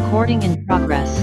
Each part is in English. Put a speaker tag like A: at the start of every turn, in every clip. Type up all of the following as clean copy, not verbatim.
A: Recording in progress.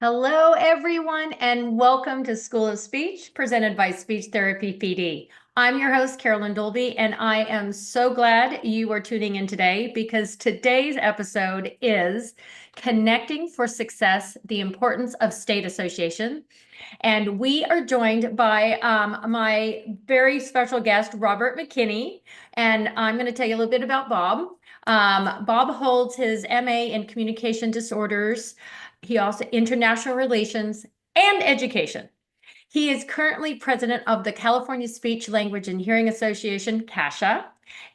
A: Hello, everyone, and welcome to School of Speech, presented by SpeechTherapyPD. I'm your host, Carolyn Dolby, and I am so glad you are tuning in today because today's episode is Connecting for Success, the Importance of State Association. And we are joined by my very special guest, Robert McKinney, and I'm going to tell you a little bit about Bob. Bob holds his MA in Communication Disorders. He also international relations and education. He is currently president of the California Speech, Language, and Hearing Association, CSHA,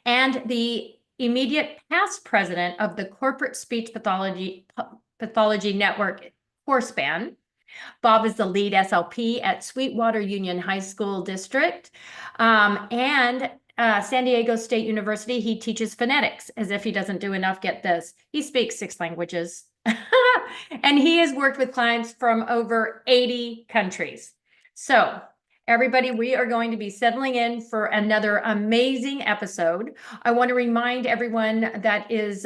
A: and the immediate past president of the Corporate Speech Pathology Network, CoreSpan. Bob is the lead SLP at Sweetwater Union High School District and San Diego State University. He teaches phonetics, as if he doesn't do enough. Get this, he speaks 6 languages. And he has worked with clients from over 80 countries. So everybody, we are going to be settling in for another amazing episode. I want to remind everyone that is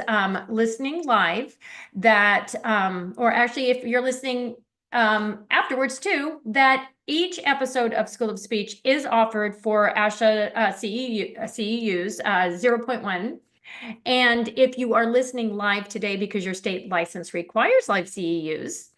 A: listening live that, or actually if you're listening afterwards too, that each episode of School of Speech is offered for ASHA CEUs 0.1. And if you are listening live today because your state license requires live CEUs,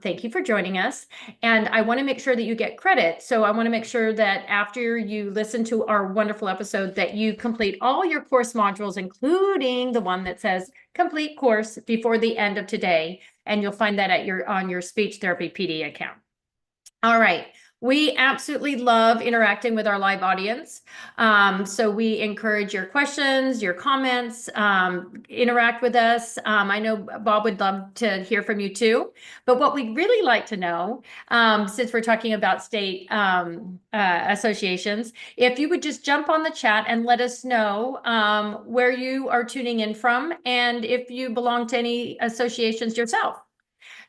A: thank you for joining us. And I want to make sure that you get credit. So I want to make sure that after you listen to our wonderful episode, that you complete all your course modules, including the one that says complete course before the end of today. And you'll find that on your Speech Therapy PD account. All right. We absolutely love interacting with our live audience. So we encourage your questions, your comments, interact with us. I know Bob would love to hear from you too. But what we'd really like to know, since we're talking about state associations, if you would just jump on the chat and let us know where you are tuning in from and if you belong to any associations yourself.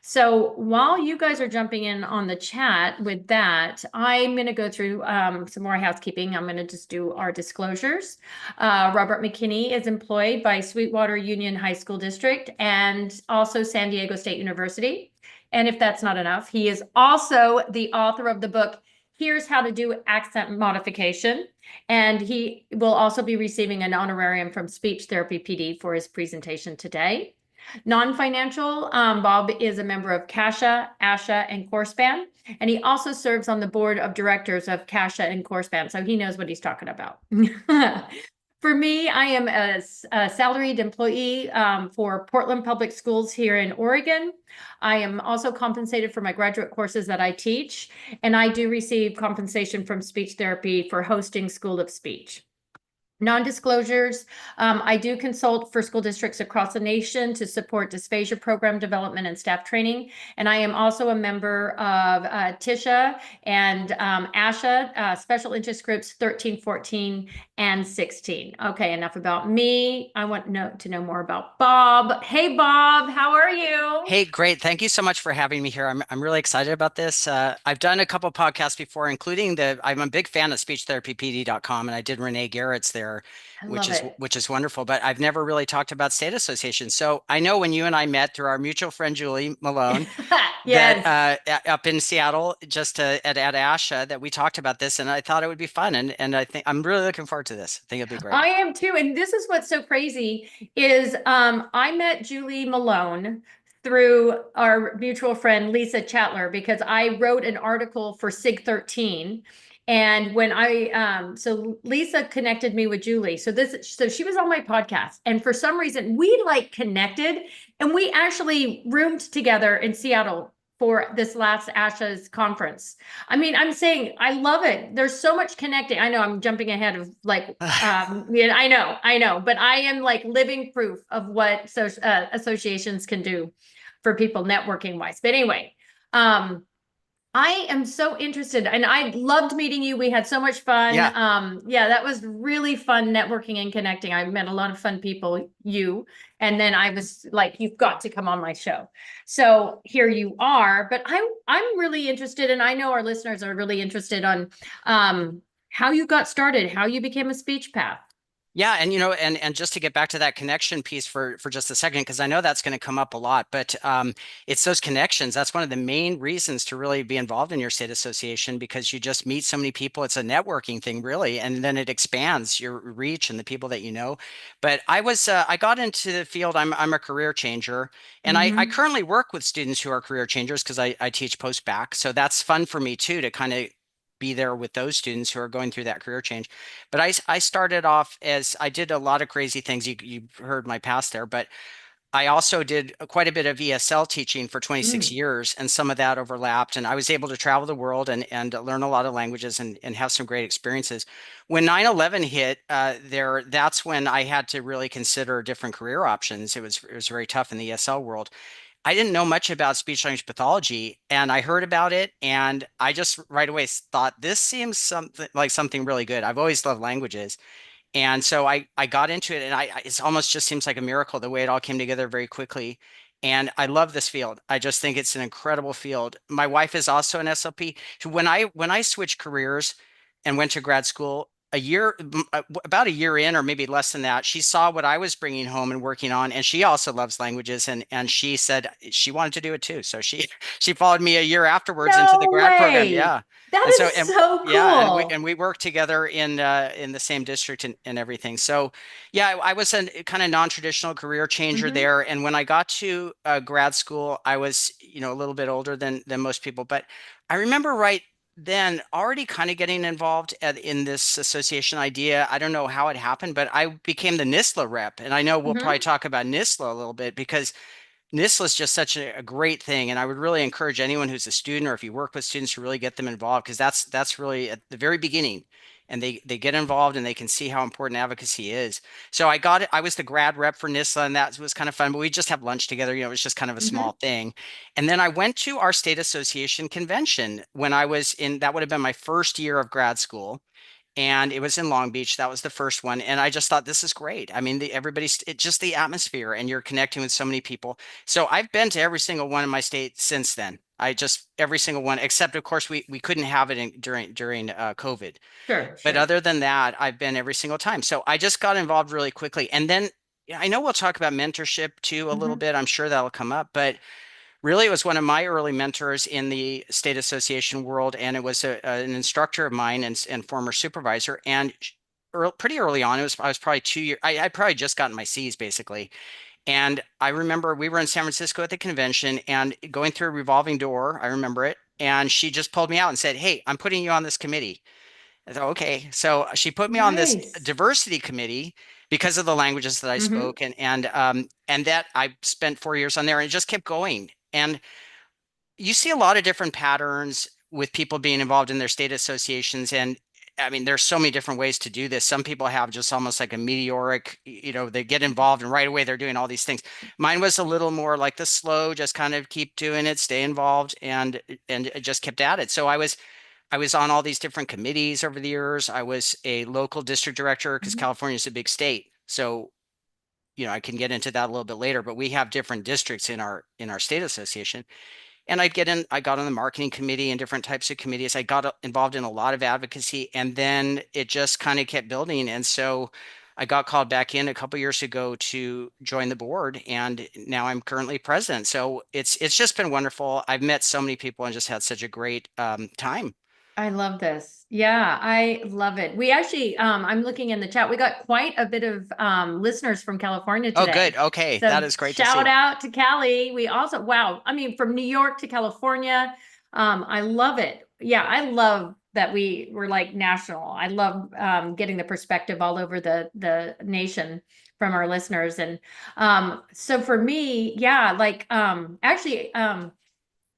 A: So while you guys are jumping in on the chat with that, I'm going to go through some more housekeeping. I'm going to just do our disclosures. Robert McKinney is employed by Sweetwater Union High School District and also San Diego State University. And if that's not enough, he is also the author of the book, Here's How to Do Accent Modification. And he will also be receiving an honorarium from Speech Therapy PD for his presentation today. Non-financial, Bob is a member of CSHA, ASHA, and CoreSpan, and he also serves on the board of directors of CSHA and CoreSpan, so he knows what he's talking about. For me, I am a salaried employee for Portland Public Schools here in Oregon. I am also compensated for my graduate courses that I teach, and I do receive compensation from Speech Therapy for hosting School of Speech. Non-disclosures, I do consult for school districts across the nation to support dysphagia program development and staff training. And I am also a member of TSHA and ASHA, Special Interest Groups 13, 14, and 16. Okay, enough about me. I want to know more about Bob. Hey, Bob, how are you?
B: Hey, great. Thank you so much for having me here. I'm really excited about this. I've done a couple podcasts before, including I'm a big fan of SpeechTherapyPD.com, and I did Renee Garrett's there,
A: I
B: which
A: love
B: is
A: it.
B: which is wonderful. But I've never really talked about state associations. So I know when you and I met through our mutual friend Julie Malone, that
A: Yes.
B: up in Seattle, just at ASHA, that we talked about this, and I thought it would be fun. And I think I'm really looking forward to this. I think it'll be great.
A: I am too. And this is what's so crazy is I met Julie Malone through our mutual friend Lisa Chatler because I wrote an article for SIG 13. And when so Lisa connected me with Julie. So she was on my podcast. And for some reason we like connected and we actually roomed together in Seattle for this last ASHA's conference. I mean, I'm saying I love it. There's so much connecting. I know I'm jumping ahead of like, yeah, I know, but I am like living proof of what associations can do for people networking wise. But anyway, I am so interested and I loved meeting you. We had so much fun.
B: Yeah.
A: Yeah, that was really fun networking and connecting. I met a lot of fun people, and then I was like, you've got to come on my show. So here you are, but I'm really interested and I know our listeners are really interested on how you got started, how you became a speech path.
B: Yeah, and and just to get back to that connection piece for just a second, because I know that's going to come up a lot, but it's those connections. That's one of the main reasons to really be involved in your state association, because you just meet so many people. It's a networking thing, really, and then it expands your reach and the people that you know. But I got into the field. I'm a career changer, and I
A: Mm-hmm.
B: currently work with students who are career changers because I teach post back, so that's fun for me too to kind of be there with those students who are going through that career change. But I started off as I did a lot of crazy things. You heard my past there, but I also did quite a bit of ESL teaching for 26
A: Mm.
B: years, and some of that overlapped. And I was able to travel the world and learn a lot of languages and have some great experiences. When 9/11 hit, that's when I had to really consider different career options. It was very tough in the ESL world. I didn't know much about speech language pathology, and I heard about it, and I just right away thought this seems something really good. I've always loved languages, and so I got into it, and it almost just seems like a miracle the way it all came together very quickly. And I love this field. I just think it's an incredible field. My wife is also an SLP. So when I switched careers and went to grad school, about a year in, or maybe less than that, she saw what I was bringing home and working on, and she also loves languages, and she said she wanted to do it too. So she she followed me a year afterwards into the
A: No
B: grad program.
A: way.
B: Yeah.
A: That
B: And so,
A: is so
B: yeah, and
A: cool.
B: we worked together in the same district and everything. So, yeah, I was a kind of non-traditional career changer
A: Mm-hmm.
B: there. And when I got to grad school, I was, a little bit older than most people. But I remember right then already kind of getting involved in this association idea. I don't know how it happened, but I became the NISLA rep. And I know we'll probably
A: Mm-hmm.
B: talk about NISLA a little bit because NISLA is just such a great thing, and I would really encourage anyone who's a student or if you work with students to really get them involved, because that's really at the very beginning, and they get involved and they can see how important advocacy is. So I got it. I was the grad rep for NISLA, and that was kind of fun. But we just have lunch together. It was just kind of a
A: Mm-hmm.
B: small thing. And then I went to our state association convention when I was in. That would have been my first year of grad school, and it was in Long Beach. That was the first one, and I just thought this is great. I mean, just the atmosphere, and you're connecting with so many people. So I've been to every single one in my state since then. I just every single one, except of course we couldn't have it during COVID.
A: Sure,
B: But
A: sure.
B: other than that, I've been every single time. So I just got involved really quickly, and then yeah, I know we'll talk about mentorship too a little
A: Mm-hmm.
B: bit. I'm sure that'll come up, but really it was one of my early mentors in the state association world, and it was an instructor of mine and former supervisor. And pretty early on, I was probably 2 years. I probably just gotten my C's basically. And I remember we were in San Francisco at the convention and going through a revolving door. I remember it. And she just pulled me out and said, "Hey, I'm putting you on this committee." I thought, okay. So she put me on this
A: Nice.
B: diversity committee because of the languages that I
A: Mm-hmm.
B: spoke, and that I spent 4 years on there, and it just kept going. And you see a lot of different patterns with people being involved in their state associations. And I mean, there's so many different ways to do this. Some people have just almost like a meteoric, they get involved and right away they're doing all these things. Mine was a little more like the slow, just kind of keep doing it, stay involved, and it just kept at it. So I was on all these different committees over the years. I was a local district director because
A: Mm-hmm.
B: California is a big state. So, I can get into that a little bit later, but we have different districts in our state association. And I got on the marketing committee and different types of committees. I got involved in a lot of advocacy, and then it just kind of kept building. And so I got called back in a couple years ago to join the board, and now I'm currently president. So it's just been wonderful. I've met so many people and just had such a great time.
A: I love this. Yeah, I love it. We actually, I'm looking in the chat. We got quite a bit of listeners from California
B: Oh, good.
A: today.
B: Okay, that
A: So
B: is great to
A: shout
B: see.
A: out to Cali. We also, wow, I mean, from New York to California. I love it. Yeah, I love that we're like national. I love getting the perspective all over the nation from our listeners. And so for me, yeah, like actually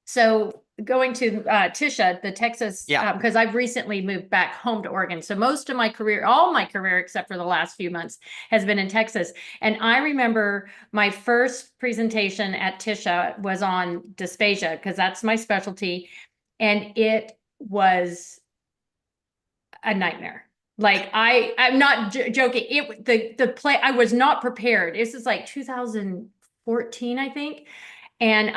A: so going to Tisha, the Texas,
B: Yeah.
A: because I've recently moved back home to Oregon. So most of my career, all my career, except for the last few months, has been in Texas. And I remember my first presentation at Tisha was on dysphagia, because that's my specialty. And it was a nightmare. Like I'm not joking. The play, I was not prepared. This is like 2014, I think. And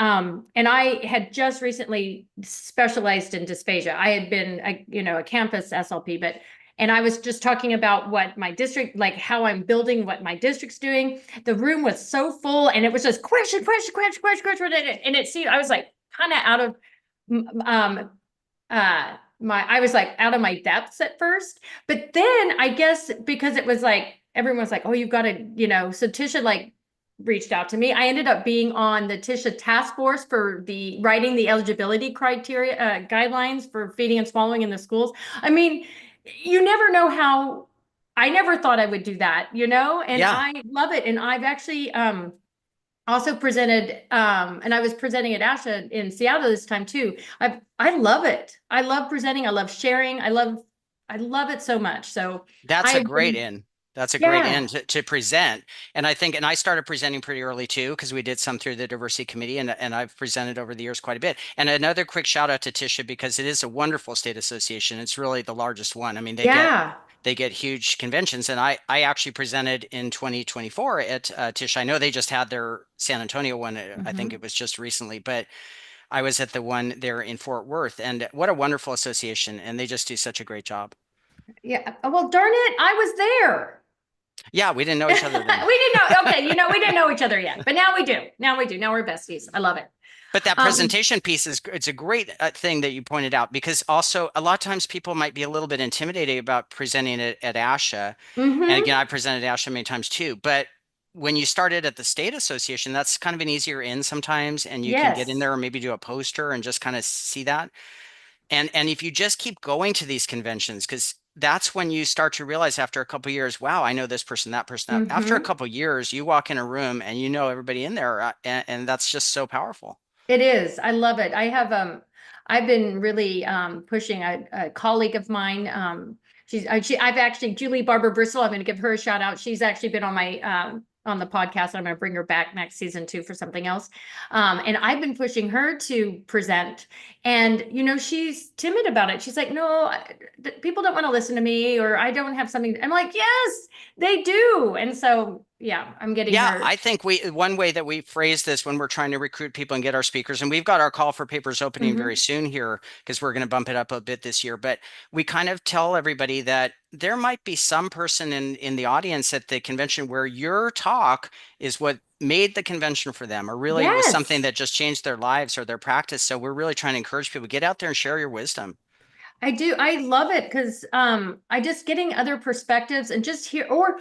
A: I had just recently specialized in dysphagia. I had been a campus SLP, but And I was just talking about what my district, like how I'm building, what my district's doing. The room was so full and it was just question. And it seemed, I was like kind of out of, I was like out of my depths at first. But then I guess because it was like, everyone's like, oh, you've got to, so Tisha like reached out to me. I ended up being on the Tisha task force for the writing the eligibility criteria, guidelines for feeding and swallowing in the schools. I mean, you never know how, I never thought I would do that, and
B: Yeah,
A: I love it. And I've actually also presented, and I was presenting at ASHA in Seattle this time too. I love it. I love presenting. I love sharing. I love it so much. So
B: that's a
A: I've
B: great
A: been,
B: in. That's a great
A: yeah.
B: in to present. And I think, and I started presenting pretty early too, because we did some through the diversity committee, and I've presented over the years quite a bit. And another quick shout out to Tisha, because it is a wonderful state association. It's really the largest one. I mean,
A: Yeah.
B: they get huge conventions. And I actually presented in 2024 at Tisha. I know they just had their San Antonio one. I think
A: Mhm.
B: it was just recently, but I was at the one there in Fort Worth. And what a wonderful association. And they just do such a great job.
A: Yeah. Well, darn it, I was there.
B: Yeah, we didn't know
A: We
B: each other then.
A: didn't know. Okay, we didn't know each other yet, but now we do. Now we do. Now we're besties. I love it.
B: But that
A: Um,
B: presentation piece is it's a great thing that you pointed out, because also a lot of times people might be a little bit intimidated about presenting it at ASHA. And
A: mhm.
B: again, I presented at ASHA many times too. But when you started at the state association, that's kind of an easier in sometimes, and you can get in
A: Yes.
B: there or maybe do a poster and just kind of see that. And if you just keep going to these conventions, because that's when you start to realize after a couple of years, wow, I know this person, that person. After a
A: Mhm.
B: couple of years, you walk in a room and you know everybody in there, and that's just so powerful.
A: It is. I love it. I've been really pushing a colleague of mine. I've actually Julie Barber Bristol. I'm going to give her a shout out. She's actually been on the podcast. I'm going to bring her back next season too for something else. And I've been pushing her to present. And she's timid about it. She's like, no, people don't want to listen to me, or I don't have something. I'm like, yes, they do. And so yeah, I'm getting
B: Yeah,
A: her.
B: I think one way that we phrase this when we're trying to recruit people and get our speakers, and we've got our call for papers opening very
A: Mhm.
B: soon here because we're going to bump it up a bit this year, but we kind of tell everybody that there might be some person in the audience at the convention where your talk is what made the convention for them, or really was something
A: Yes.
B: that just changed their lives or their practice. So we're really trying to encourage people, get out there and share your wisdom.
A: I do. I love it because I just getting other perspectives and just hear, or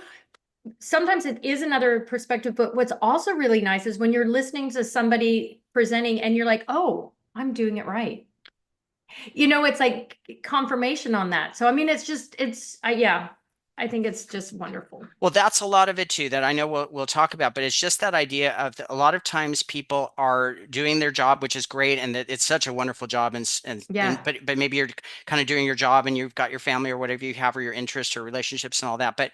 A: sometimes it is another perspective, but what's also really nice is when you're listening to somebody presenting and you're like, oh, I'm doing it right. It's like confirmation on that. So I mean, yeah, I think it's just wonderful.
B: Well, that's a lot of it too that I know we'll talk about, but it's just that idea of a lot of times people are doing their job, which is great, and that it's such a wonderful job, and
A: Yeah.
B: but maybe you're kind of doing your job and you've got your family or whatever you have, or your interests or relationships and all that. But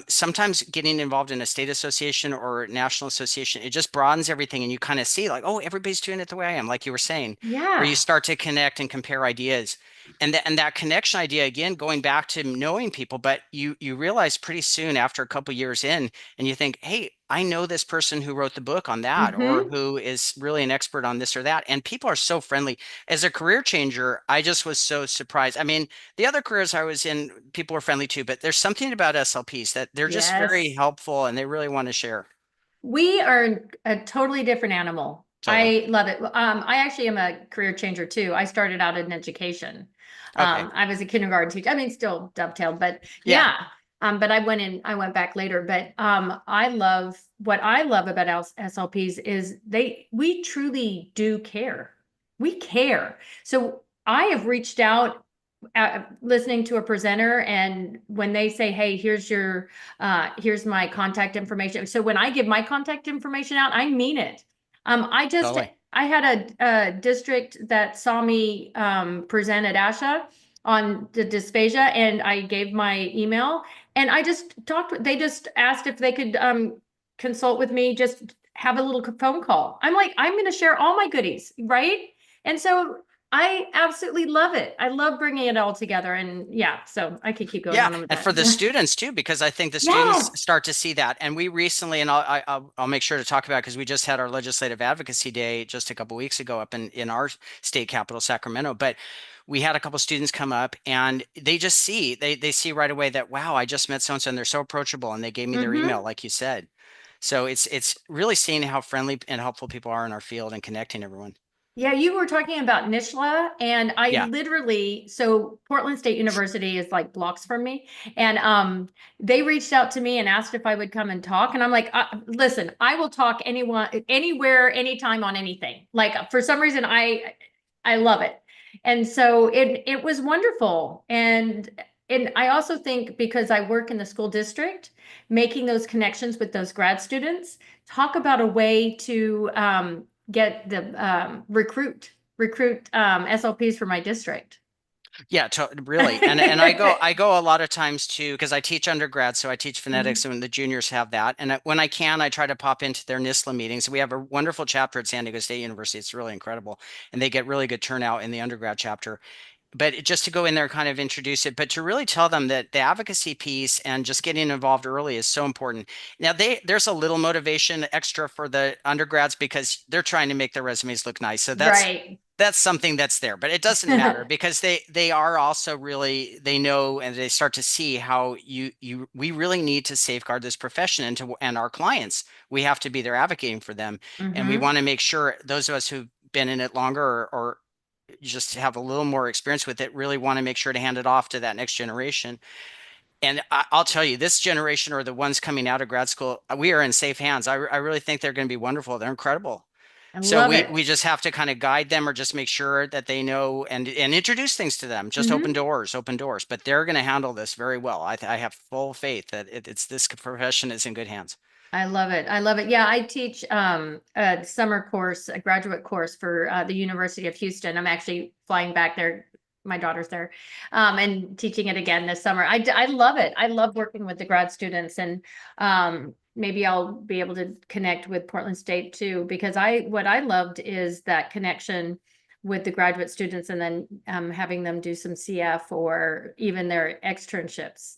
B: sometimes getting involved in a state association or national association, it just broadens everything, and you kind of see like, oh, everybody's doing it the way I am, like you were saying, where you
A: Yeah.
B: start to connect and compare ideas. And that connection idea, again, going back to knowing people, but you realize pretty soon after a couple years in, and you think, hey, I know this person who wrote the book on that, or
A: Hmm.
B: who is really an expert on this or that. And people are so friendly. As a career changer, I just was so surprised. I mean, the other careers I was in, people were friendly too, but there's something about SLPs that they're just very
A: Yes.
B: helpful and they really want to share.
A: We are a totally different animal.
B: Totally.
A: I love it. I actually am a career changer too. I started out in education.
B: Okay.
A: I was a kindergarten teacher. I mean, still dovetailed, but
B: Yeah.
A: yeah. But I went back later. But what I love about SLPs is we truly do care. We care. So I have reached out, listening to a presenter, and when they say, hey, here's my contact information. So when I give my contact information out, I mean it.
B: Totally.
A: I had a district that saw me present at ASHA on the dysphagia, and I gave my email, and I just they just asked if they could consult with me, just have a little phone call. I'm like, I'm going to share all my goodies, right? And so I absolutely love it. I love bringing it all together. And yeah, so I could keep going
B: Yeah,
A: on with
B: and for
A: that.
B: the students too, because I think the students
A: Yes.
B: start to see that. And we recently, and I'll make sure to talk about because we just had our legislative advocacy day just a couple weeks ago up in our state capital, Sacramento. But we had a couple students come up and they just see they see right away that wow, I just met so and so and they're so approachable and they gave me their email,
A: Mm-hmm.
B: like you said. So it's really seeing how friendly and helpful people are in our field and connecting everyone.
A: Yeah, you were talking about NISHLA, and I
B: Yeah.
A: literally, so Portland State University is like blocks from me, and they reached out to me and asked if I would come and talk, and I'm like, listen, I will talk anyone, anywhere, anytime on anything. Like for some reason, I love it, and so it was wonderful, and I also think because I work in the school district, making those connections with those grad students, talk about a way to get the recruit SLPs for my district.
B: Yeah, really. And I go a lot of times too because I teach undergrad, so I teach phonetics
A: Mhm.
B: and the juniors have that. And when I can, I try to pop into their NISLA meetings. We have a wonderful chapter at San Diego State University. It's really incredible. And they get really good turnout in the undergrad chapter. But just to go in there, kind of introduce it, but to really tell them that the advocacy piece and just getting involved early is so important. Now, there's a little motivation extra for the undergrads because they're trying to make their resumes look nice. So
A: Right.
B: that's something that's there, but it doesn't matter because they are also really they know and they start to see how we really need to safeguard this profession and our clients. We have to be there advocating for them, and we
A: Hmm.
B: want to make sure those of us who've been in it longer or just have a little more experience with it really want to make sure to hand it off to that next generation. And I'll tell you, this generation or the ones coming out of grad school, we are in safe hands. I really think they're going to be wonderful. They're incredible.
A: I
B: So
A: love
B: we
A: it.
B: just have to kind of guide them or just make sure that they know and introduce things to them. Just
A: Hmm.
B: open doors. But they're going to handle this very well. I have full faith that it's this profession is in good hands.
A: I love it. I love it. Yeah, I teach a summer course, a graduate course for the University of Houston. I'm actually flying back there. My daughter's there, and teaching it again this summer. I love it. I love working with the grad students, and maybe I'll be able to connect with Portland State too, because what I loved is that connection with the graduate students, and then having them do some CF or even their externships.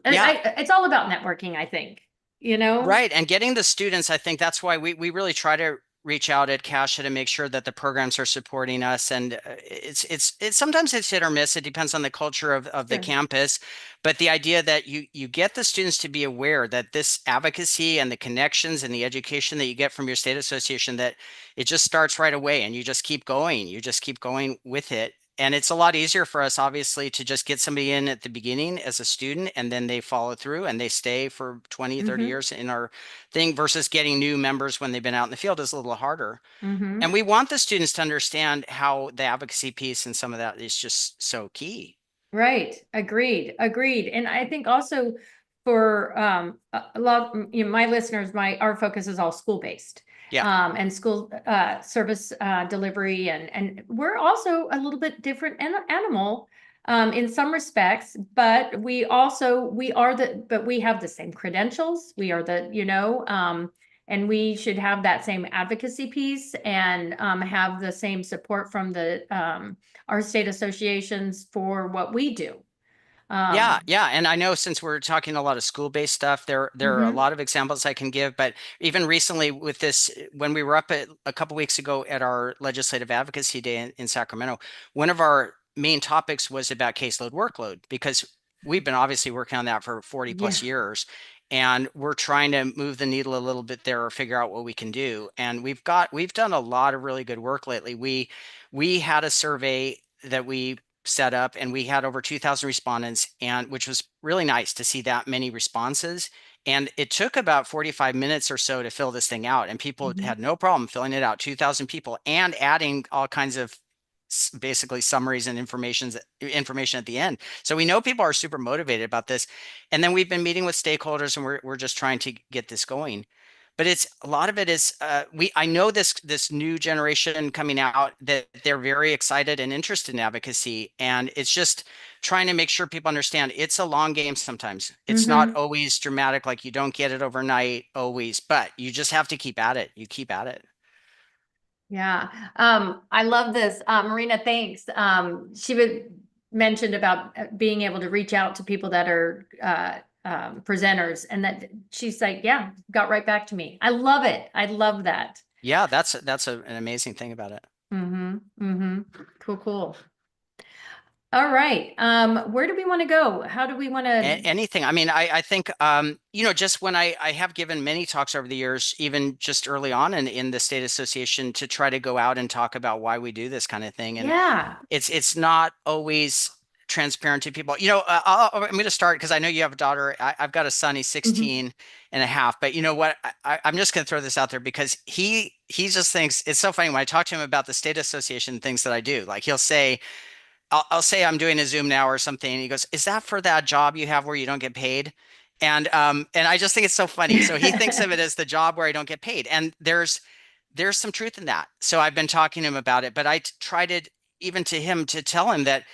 B: Yeah,
A: It's all about networking, I think, you know?
B: right. And getting the students, I think that's why we really try to reach out at CASHA to make sure that the programs are supporting us. And it's sometimes it's hit or miss. It depends on the culture of the
A: Sure.
B: campus. But the idea that you get the students to be aware that this advocacy and the connections and the education that you get from your state association, that it just starts right away and you just keep going. You just keep going with it. And it's a lot easier for us, obviously, to just get somebody in at the beginning as a student and then they follow through and they stay for 20, 30
A: Mm-hmm.
B: years in our thing versus getting new members when they've been out in the field is a little harder.
A: Mm-hmm.
B: And we want the students to understand how the advocacy piece and some of that is just so key.
A: Right. Agreed. Agreed. And I think also for a lot, my listeners, our focus is all school based,
B: Yeah.
A: and school service delivery, and we're also a little bit different animal in some respects, but we have the same credentials. We are and we should have that same advocacy piece and have the same support from the our state associations for what we do.
B: Yeah,
A: Um,
B: yeah, and I know since we're talking a lot of school-based stuff, there are a
A: mhm.
B: lot of examples I can give. But even recently with this, when we were up at a couple weeks ago at our legislative advocacy day in Sacramento, one of our main topics was about caseload workload because we've been obviously working on that for 40
A: Yeah.
B: plus years, and we're trying to move the needle a little bit there or figure out what we can do. And we've done a lot of really good work lately. We had a survey that we set up and we had over 2,000 respondents, and which was really nice to see that many responses. And it took about 45 minutes or so to fill this thing out, and people
A: Mhm.
B: had no problem filling it out, 2,000 people, and adding all kinds of basically summaries and information at the end. So we know people are super motivated about this. And then we've been meeting with stakeholders and we're just trying to get this going. But it's a lot of it is I know this new generation coming out that they're very excited and interested in advocacy, and it's just trying to make sure people understand it's a long game. Sometimes it's not
A: Mhm.
B: always dramatic, like you don't get it overnight always, but you just have to keep at it. You keep at it.
A: Yeah. I love this. Marina, thanks. She would mentioned about being able to reach out to people that are presenters, and that she's like, yeah, got right back to me. I love it. I love that.
B: Yeah, an amazing thing about it.
A: Mm-hmm. Mm-hmm. Cool, cool. All right. Where do we want to go? How do we want to?
B: Anything. I mean, I think, just when I have given many talks over the years, even just early on in the state association, to try to go out and talk about why we do this kind of thing. And
A: Yeah.
B: it's not always transparent to people. I'm going to start because I know you have a daughter. I've got a son, he's
A: Mm-hmm.
B: 16 and a half, but you know what? I'm just going to throw this out there because he just thinks it's so funny when I talk to him about the state association things that I do. Like he'll say, I'll say I'm doing a Zoom now or something. And he goes, "Is that for that job you have where you don't get paid?" And I just think it's so funny. So he thinks of it as the job where I don't get paid. And there's some truth in that. So I've been talking to him about it, but tried to even to him to tell him that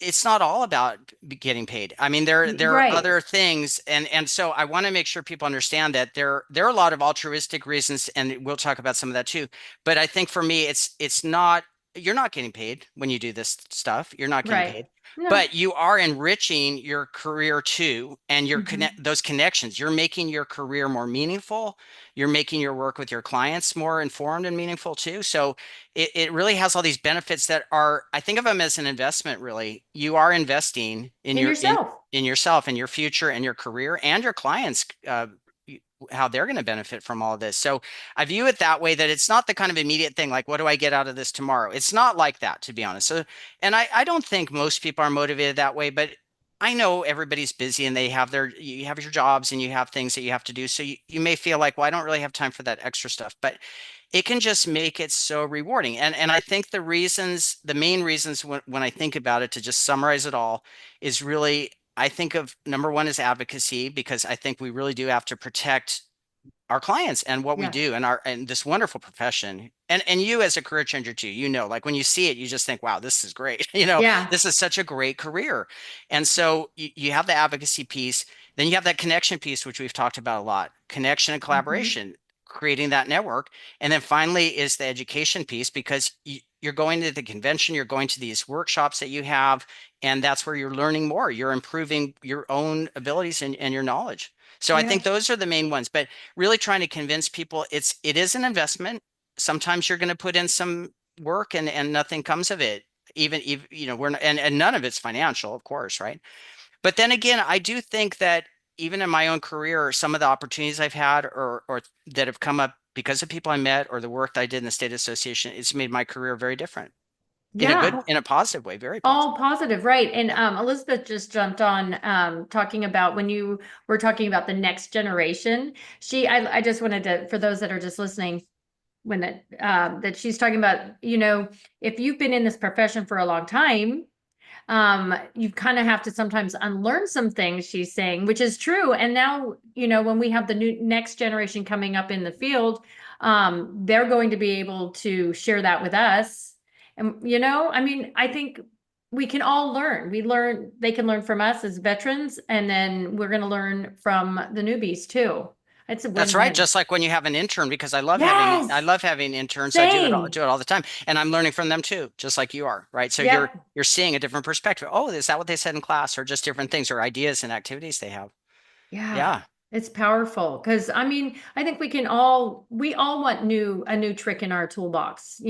B: it's not all about getting paid. I mean, there are
A: Right.
B: other things, and so I want to make sure people understand that there are a lot of altruistic reasons, and we'll talk about some of that too. But I think for me, it's not you're not getting paid when you do this stuff. You're not getting
A: Right.
B: paid,
A: No.
B: but you are enriching your career too, and your
A: Mm-hmm.
B: those connections. You're making your career more meaningful. You're making your work with your clients more informed and meaningful too. So it really has all these benefits that are, I think of them as an investment, really. You are investing in
A: In yourself.
B: in yourself and your future and your career and your clients, how they're going to benefit from all of this. So I view it that way, that it's not the kind of immediate thing like, what do I get out of this tomorrow? It's not like that, to be honest. So, and I don't think most people are motivated that way, but I know everybody's busy and you have your jobs and you have things that you have to do. So you may feel like, well, I don't really have time for that extra stuff, but it can just make it so rewarding. And I think the main reasons when I think about it, to just summarize it all, is really, I think of number one is advocacy, because I think we really do have to protect our clients and what we
A: Yeah.
B: do and this wonderful profession. And you as a career changer too, like when you see it, you just think, wow, this is great.
A: Yeah.
B: This is such a great career. And so you have the advocacy piece, then you have that connection piece, which we've talked about a lot, connection and
A: Mm-hmm.
B: collaboration, creating that network. And then finally is the education piece, because you're going to the convention, you're going to these workshops that you have, and that's where you're learning more. You're improving your own abilities and your knowledge. So I
A: Yeah.
B: think those are the main ones, but really trying to convince people it is an investment. Sometimes you're going to put in some work and nothing comes of it. Even we're not, and none of it's financial, of course, right? But then again, I do think that even in my own career, some of the opportunities I've had or that have come up because of people I met or the work that I did in the state association, it's made my career very different
A: Yeah.
B: in a positive way, very
A: All
B: positive.
A: positive, right. And
B: Yeah.
A: Elizabeth just jumped on talking about when you were talking about the next generation. I just wanted to, for those that are just listening, when that she's talking about, if you've been in this profession for a long time, you kind of have to sometimes unlearn some things, she's saying, which is true. And now, when we have the new next generation coming up in the field, they're going to be able to share that with us. And, I mean, I think we can all learn. They can learn from us as veterans, and then we're going to learn from the newbies too. It's a
B: That's right.
A: win-win.
B: Just like when you have an intern, because I
A: Yes,
B: love having interns. I
A: same.
B: do it all the time, and I'm learning from them too, just like you are, right? So
A: Yep.
B: you're seeing a different perspective. Oh, is that what they said in class, or just different things or ideas and activities they have?
A: Yeah,
B: Yeah,
A: it's powerful because I mean, I think we all want a new trick in our toolbox,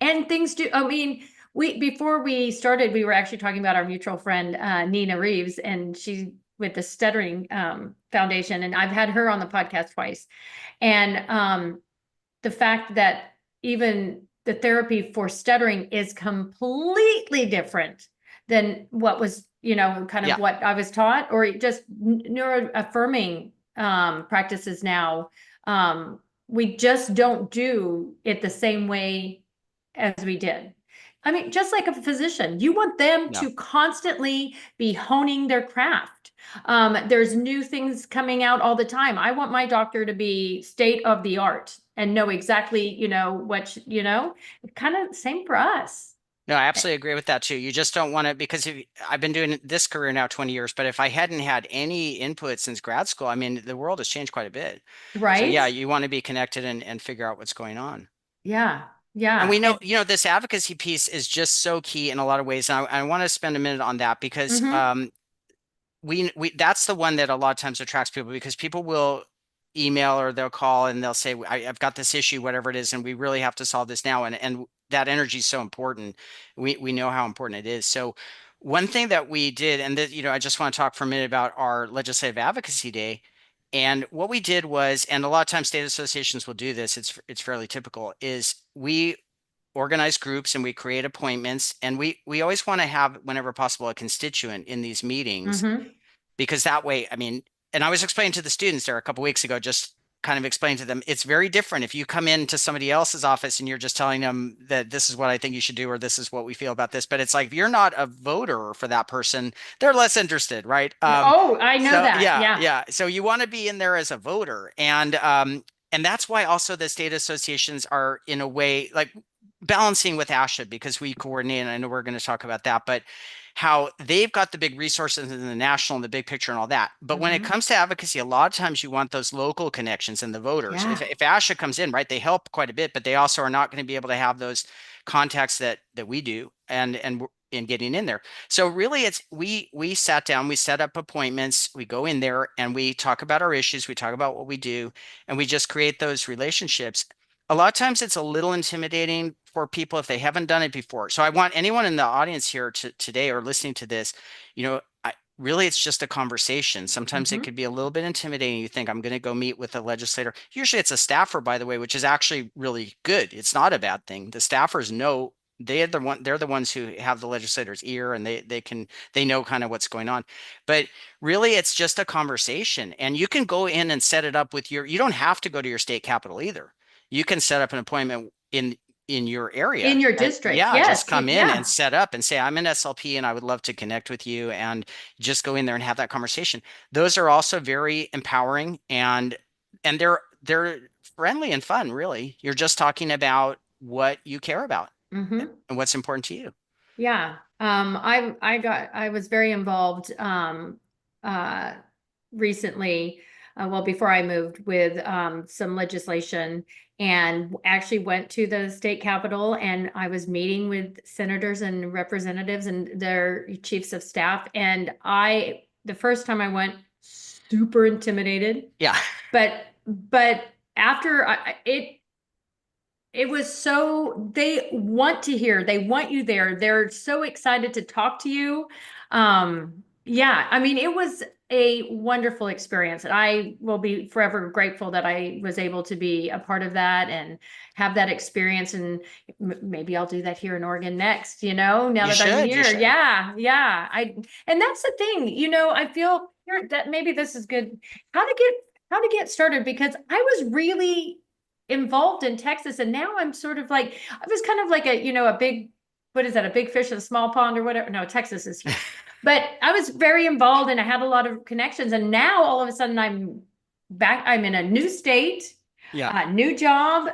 A: And things do, I mean, before we started, we were actually talking about our mutual friend, Nina Reeves, and she with the Stuttering Foundation, and I've had her on the podcast twice. And the fact that even the therapy for stuttering is completely different than what was, kind of
B: yeah.
A: what I was taught, or just neuro affirming practices now. We just don't do it the same way as we did. I mean, just like a physician, you want them
B: No.
A: to constantly be honing their craft. There's new things coming out all the time. I want my doctor to be state of the art and know exactly, kind of same for us.
B: No, I absolutely agree with that too. You just don't want to, because I've been doing this career now 20 years, but if I hadn't had any input since grad school, I mean, the world has changed quite a bit. So
A: Right?
B: yeah, you want to be connected and figure out what's going on.
A: Yeah.
B: And
A: Yeah.
B: we know,
A: And
B: this advocacy piece is just so key in a lot of ways. And I want to spend a minute on that because
A: mm-hmm.
B: we that's the one that a lot of times attracts people because people will email or they'll call and they'll say, I've got this issue, whatever it is, and we really have to solve this now. And that energy is so important. We know how important it is. So one thing that we did, and that, I just want to talk for a minute about our legislative advocacy day. And what we did was, and a lot of times state associations will do this, it's fairly typical, is we organize groups and we create appointments. And we always want to have, whenever possible, a constituent in these meetings
A: Mm-hmm.
B: because that way, I mean, and I was explaining to the students there a couple weeks ago, just kind of explaining to them, it's very different if you come into somebody else's office and you're just telling them that this is what I think you should do, or this is what we feel about this. But it's like, if you're not a voter for that person, they're less interested, right?
A: Oh, I know
B: So
A: that.
B: yeah,
A: Yeah.
B: yeah. So you want to be in there as a voter. And that's why also the state associations are in a way like balancing with ASHA because we coordinate, and I know we're going to talk about that, but how they've got the big resources in the national and the big picture and all that. But when it
A: Mm-hmm.
B: comes to advocacy, a lot of times you want those local connections and the voters.
A: Yeah.
B: If ASHA comes in, right, they help quite a bit, but they also are not going to be able to have those contacts that we do and in getting in there. So really it's we sat down, we set up appointments, we go in there and we talk about our issues, we talk about what we do, and we just create those relationships. A lot of times it's a little intimidating for people if they haven't done it before. So I want anyone in the audience here today or listening to this, really it's just a conversation. Sometimes it
A: Mm-hmm.
B: could be a little bit intimidating. You think I'm going to go meet with a legislator. Usually it's a staffer, by the way, which is actually really good. It's not a bad thing. The staffers know they're the ones who have the legislator's ear and they know kind of what's going on. But really it's just a conversation. And you can go in and set it up with you don't have to go to your state capital either. You can set up an appointment in your area.
A: In your
B: And
A: district.
B: yeah, just
A: Yes.
B: come in and
A: Yeah.
B: set up and say, I'm an SLP and I would love to connect with you and just go in there and have that conversation. Those are also very empowering and they're friendly and fun, really. You're just talking about what you care about
A: Mm-hmm.
B: and what's important to you.
A: Yeah. I was very involved uh recently, well before I moved with some legislation and actually went to the state capitol and I was meeting with senators and representatives and their chiefs of staff and the first time I went super intimidated,
B: Yeah.
A: but after it was so they want to hear, they want you there. They're so excited to talk to you. Yeah, I mean, it was a wonderful experience. And I will be forever grateful that I was able to be a part of that and have that experience. And maybe I'll do that here in Oregon next, now
B: You
A: that I'm
B: should. You
A: here.
B: should.
A: Yeah, yeah. And that's the thing, I feel here that maybe this is good. How to get how to get started because I was really involved in Texas. And now I'm sort of like, I was kind of like a big, what is that? A big fish in a small pond or whatever. No, Texas is huge, but I was very involved and I had a lot of connections. And now all of a sudden I'm back, I'm in a new state,
B: Yeah.
A: new job.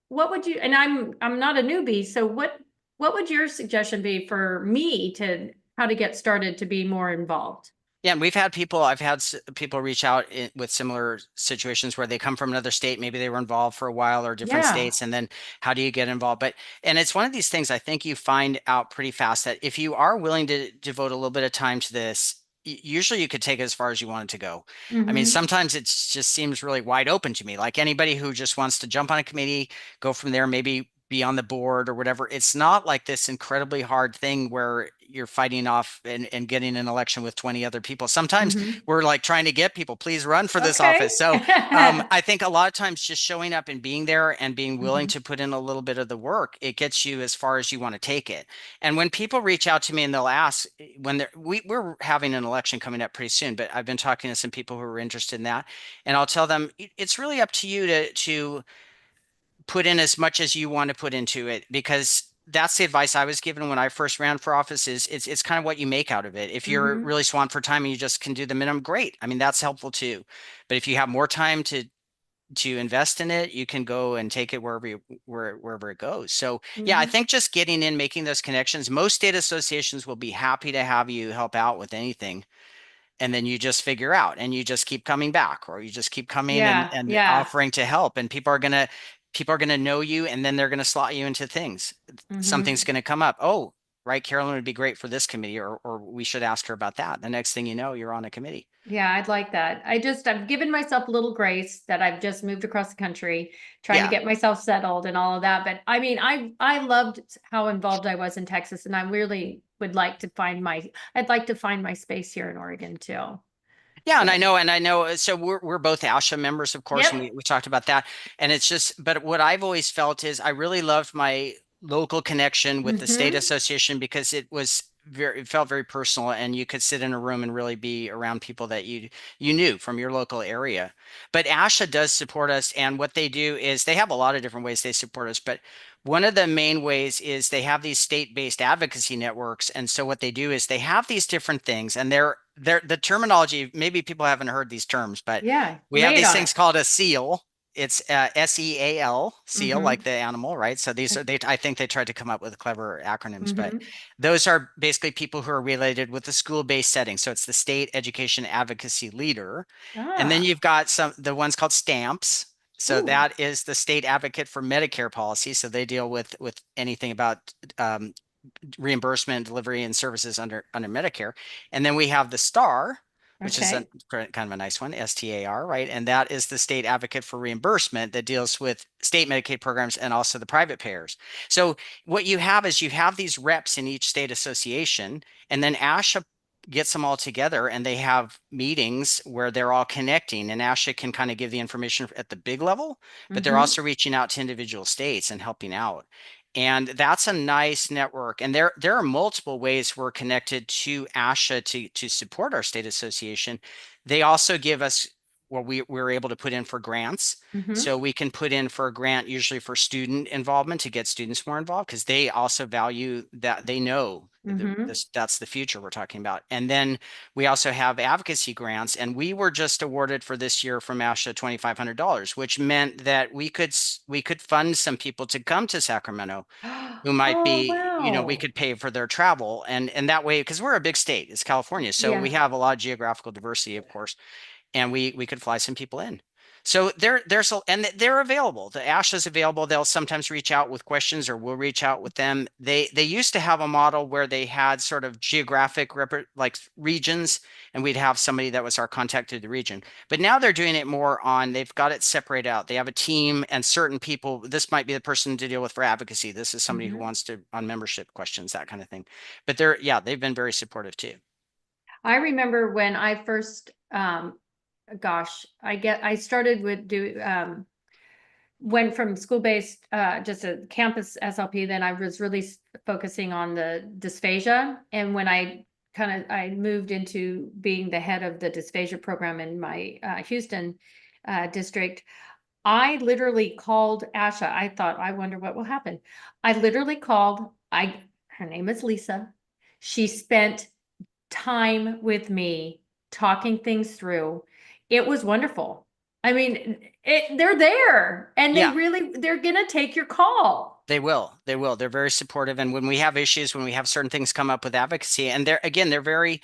A: What would you, and I'm not a newbie. So what would your suggestion be for me to, how to get started to be more involved?
B: Yeah, and I've had people reach out with similar situations where they come from another state, maybe they were involved for a while or different
A: Yeah.
B: states, and then how do you get involved? And it's one of these things I think you find out pretty fast that if you are willing to devote a little bit of time to this, usually you could take it as far as you want it to go. I mean,
A: Mm-hmm.
B: sometimes it just seems really wide open to me, like anybody who just wants to jump on a committee, go from there, maybe be on the board or whatever. It's not like this incredibly hard thing where you're fighting off and getting an election with 20 other people. Sometimes
A: Mm-hmm.
B: we're like trying to get people, please run for this
A: Okay.
B: office. So I think a lot of times just showing up and being there and being willing
A: Mhm.
B: to put in a little bit of the work, it gets you as far as you want to take it. And when people reach out to me and they'll ask when we're having an election coming up pretty soon, but I've been talking to some people who are interested in that. And I'll tell them it's really up to you to put in as much as you want to put into it because that's the advice I was given when I first ran for office is it's kind of what you make out of it. If you're
A: Mhm.
B: really swamped for time and you just can do the minimum, great. I mean, that's helpful too. But if you have more time to invest in it, you can go and take it wherever it goes. So yeah, I
A: Mhm.
B: think just getting in, making those connections, most state associations will be happy to have you help out with anything. And then you just figure out and you just keep coming back or you just keep coming
A: Yeah.
B: and
A: Yeah.
B: offering to help. And people are going to people are going to know you, and then they're going to slot you into things. Something's
A: Hmm.
B: going to come up. Oh, right, Carolyn would be great for this committee, or we should ask her about that. The next thing you know, you're on a committee.
A: Yeah, I'd like that. I've given myself a little grace that I've just moved across the country, trying to
B: Yeah.
A: get myself settled and all of that. But I mean, I loved how involved I was in Texas, and I really would like to I'd like to find my space here in Oregon too.
B: Yeah,
A: So,
B: and I know. So we're both ASHA members, of course, and
A: yep.
B: we talked about that. And it's just, but what I've always felt is I really loved my local connection with the state
A: Hmm.
B: association because it felt very personal, and you could sit in a room and really be around people that you knew from your local area. But ASHA does support us, and what they do is they have a lot of different ways they support us, but one of the main ways is they have these state-based advocacy networks. And so what they do is they have these different things, and they're the terminology, maybe people haven't heard these terms, but
A: Yeah,
B: we have
A: lay it
B: these
A: on
B: things
A: us.
B: called a seal. It's SEAL, seal, like
A: Hmm.
B: the animal, right? So these are I think they tried to come up with clever acronyms, but
A: Hmm.
B: those are basically people who are related with the school-based setting. So it's the state education advocacy leader. And then
A: Ah,
B: you've got the ones called stamps. So
A: ooh,
B: that is the state advocate for Medicare policy. So they deal with anything about reimbursement, delivery, and services under Medicare. And then we have the STAR, which is
A: okay.
B: kind of a nice one, STAR, right? And that is the state advocate for reimbursement that deals with state Medicaid programs and also the private payers. So what you have is you have these reps in each state association, and then ASHA gets them all together, and they have meetings where they're all connecting, and ASHA can kind of give the information at the big level, but they're
A: Hmm.
B: also reaching out to individual states and helping out. And that's a nice network. And there are multiple ways we're connected to ASHA to support our state association. They also give us what we're able to put in for grants.
A: Hmm.
B: So we can put in for a grant usually for student involvement to get students more involved, because they also value that. They know
A: Hmm.
B: that's the future we're talking about. And then we also have advocacy grants, and we were just awarded for this year from ASHA $2,500, which meant that we could fund some people to come to Sacramento who might
A: Oh,
B: be, we
A: wow.
B: could pay for their travel, and that way, because we're a big state, it's California, so we
A: Yeah.
B: have a lot of geographical diversity, of course, and we could fly some people in. So and they're available. The ASHA is available. They'll sometimes reach out with questions, or we'll reach out with them. They used to have a model where they had sort of geographic like regions, and we'd have somebody that was our contact to the region. But now they're doing it more on. They've got it separated out. They have a team, and certain people. This might be the person to deal with for advocacy. This is somebody who
A: Hmm.
B: wants to on membership questions, that kind of thing. But they've been very supportive too.
A: I remember when I first, gosh, I started with went from school-based, just a campus SLP, then I was really focusing on the dysphagia. And when I moved into being the head of the dysphagia program in my Houston district, I literally called Asha. I thought, I wonder what will happen. I literally called, her name is Lisa. She spent time with me, talking things through. It was wonderful. I mean, they're there and
B: Yeah.
A: they're gonna take your call.
B: They will. They will. They're very supportive. And when we have issues, when we have certain things come up with advocacy, and they're very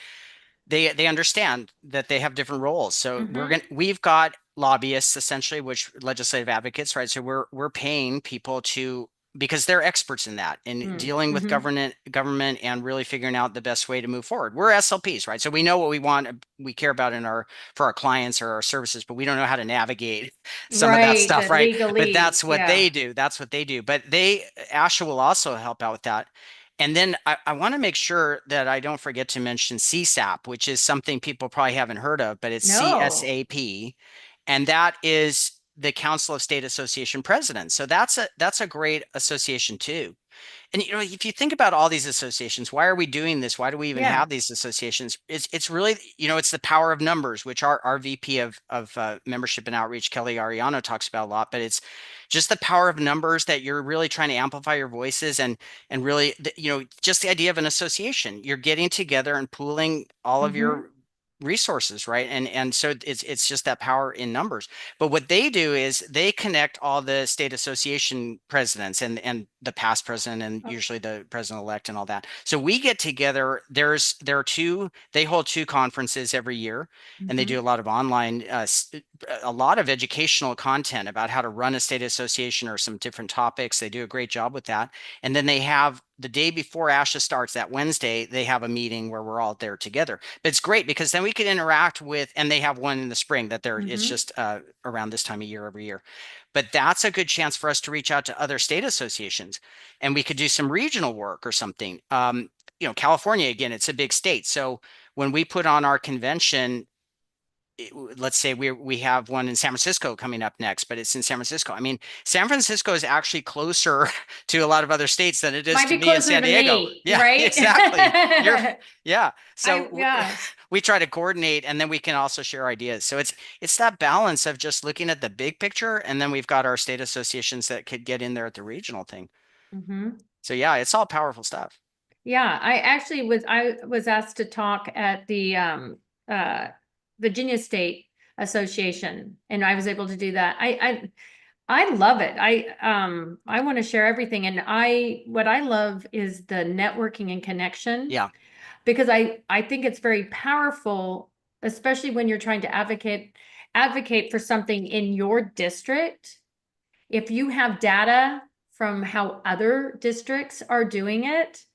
B: they understand that they have different roles. So
A: Hmm.
B: we've got lobbyists essentially, which legislative advocates, right? So we're paying people to, because they're experts in that, in dealing with
A: Mm-hmm.
B: government and really figuring out the best way to move forward. We're SLPs, right? So we know what we want, we care about for our clients or our services, but we don't know how to navigate some of that
A: Right,
B: stuff,
A: the
B: right? But
A: legalese.
B: that's what they
A: Yeah.
B: do. That's what they do. But ASHA will also help out with that. And then I want to make sure that I don't forget to mention CSAP, which is something people probably haven't heard of, but it's
A: No.
B: CSAP, and that is the Council of State Association Presidents. So that's a great association too. And if you think about all these associations, why are we doing this? Why do we even
A: Yeah.
B: have these associations? It's really, it's the power of numbers, which our VP of membership and outreach, Kelly Ariano, talks about a lot. But it's just the power of numbers, that you're really trying to amplify your voices, and really, just the idea of an association. You're getting together and pooling all of
A: Mm-hmm.
B: your resources, right? And so it's just that power in numbers. But what they do is they connect all the state association presidents and the past president and usually the president-elect and all that. So we get together. There are two. They hold two conferences every year, and they do a lot of online, a lot of educational content about how to run a state association or some different topics. They do a great job with that. And then they have the day before ASHA starts, that Wednesday, they have a meeting where we're all there together. But it's great because then we can interact with, and they have one in the spring that they're, it's just around this time of year every year. But that's a good chance for us to reach out to other state associations, and we could do some regional work or something. California, again, it's a big state. So when we put on our convention, let's say we have one in San Francisco coming up next, but it's in San Francisco. I mean, San Francisco is actually closer to a lot of other states than it is
A: Might
B: to
A: be
B: me in
A: closer
B: San
A: to
B: Diego.
A: me,
B: Yeah,
A: right?
B: exactly. Yeah. So
A: Yeah.
B: we try to coordinate, and then we can also share ideas. So it's that balance of just looking at the big picture, and then we've got our state associations that could get in there at the regional thing. So yeah, it's all powerful stuff.
A: Yeah, I was asked to talk at the uh Virginia State Association, and I was able to do that. I love it. I want to share everything, and what I love is the networking and connection,
B: Yeah.
A: because I think it's very powerful, especially when you're trying to advocate for something in your district. If you have data from how other districts are doing it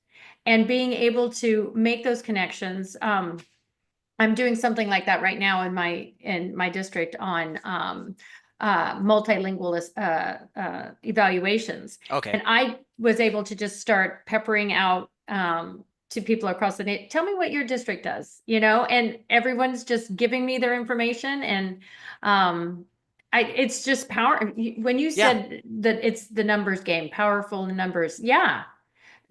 A: and being able to make those connections. I'm doing something like that right now in my district on multilingual evaluations.
B: Okay.
A: And I was able to just start peppering out to people across the nation. Tell me what your district does, and everyone's just giving me their information. And it's just power. When you
B: Yeah.
A: said that it's the numbers game, powerful numbers. Yeah.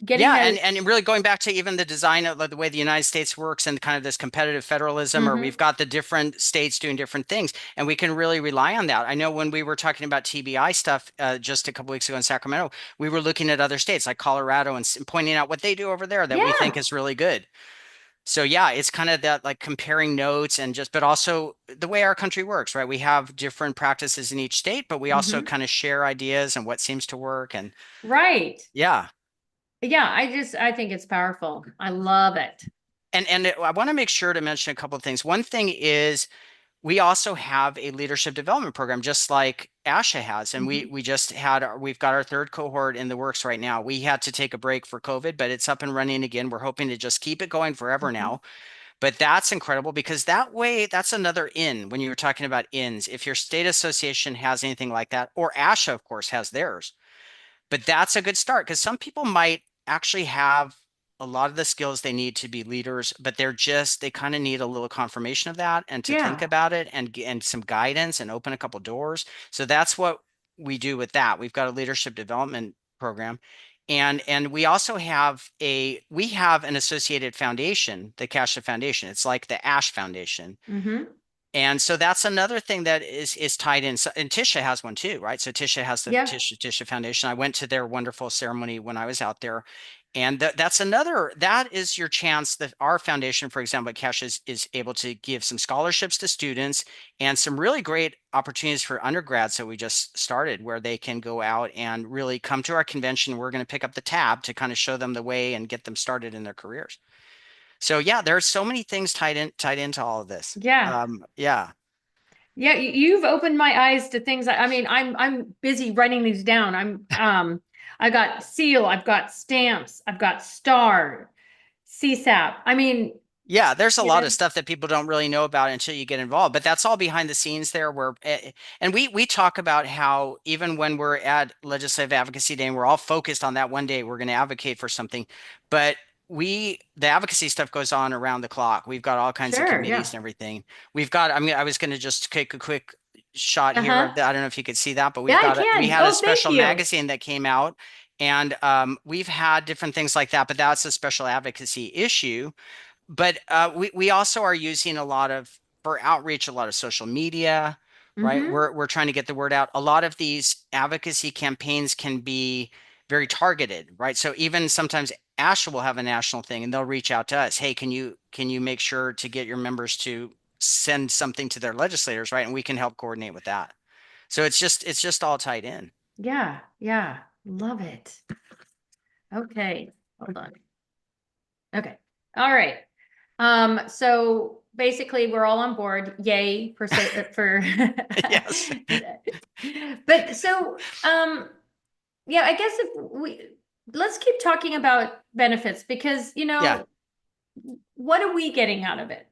A: Getting
B: Yeah,
A: that.
B: and really going back to even the design of the way the United States works and kind of this competitive federalism, or we've got the different states doing different things, and we can really rely on that. I know when we were talking about TBI stuff just a couple weeks ago in Sacramento, we were looking at other states like Colorado and pointing out what they do over there that we think
A: Yeah.
B: is really good. So yeah, it's kind of that like comparing notes and just, but also the way our country works, right? We have different practices in each state, but we also kind of share ideas and what seems to work. And
A: Right.
B: yeah.
A: Yeah, I think it's powerful. I love it.
B: And I want to make sure to mention a couple of things. One thing is we also have a leadership development program, just like ASHA has. And we just we've got our third cohort in the works right now. We had to take a break for COVID, but it's up and running again. We're hoping to just keep it going forever now. But that's incredible because that way, that's another in when you were talking about ins. If your state association has anything like that, or ASHA, of course, has theirs. But that's a good start because some people might actually have a lot of the skills they need to be leaders, but they kind of need a little confirmation of that and to think
A: Yeah.
B: about it and some guidance and open a couple doors. So that's what we do with that. We've got a leadership development program. And we also have we have an associated foundation, the CSHA Foundation. It's like the ASH Foundation. And so that's another thing that is tied in. So, and TSHA has one too, right? So TSHA has the
A: Yeah.
B: TSHA Foundation. I went to their wonderful ceremony when I was out there. And that is your chance that our foundation, for example, at CSHA is able to give some scholarships to students and some really great opportunities for undergrads that we just started where they can go out and really come to our convention. We're going to pick up the tab to kind of show them the way and get them started in their careers. So yeah, there's so many things tied into all of this.
A: Yeah.
B: Yeah.
A: Yeah, you've opened my eyes to things. I mean, I'm busy writing these down. I got seal, I've got stamps, I've got star, CSAP. I mean,
B: Yeah, there's a
A: you
B: lot
A: know,
B: of stuff that people don't really know about until you get involved, but that's all behind the scenes there and we talk about how even when we're at Legislative Advocacy Day and we're all focused on that one day, we're going to advocate for something, but the advocacy stuff goes on around the clock. We've got all kinds of
A: sure,
B: committees
A: yeah.
B: and everything. I mean, I was going to just take a quick shot here
A: Uh-huh.
B: of I don't know if you could see that, but
A: Yeah, I
B: we
A: can.
B: had a
A: Oh, thank
B: special
A: you.
B: magazine that came out and we've had different things like that, but that's a special advocacy issue. But we also are using a lot of for outreach, a lot of social media, right? We're trying to get the word out. A lot of these advocacy campaigns can be very targeted, right? So even sometimes ASHA will have a national thing and they'll reach out to us. Hey, can you make sure to get your members to send something to their legislators, right? And we can help coordinate with that. So it's just all tied in.
A: Yeah, yeah. Love it. Okay, hold on. Okay. All right. So basically we're all on board. Yay for
B: Yes.
A: but so yeah, I guess if we let's keep talking about benefits because
B: Yeah.
A: what are we getting out of it?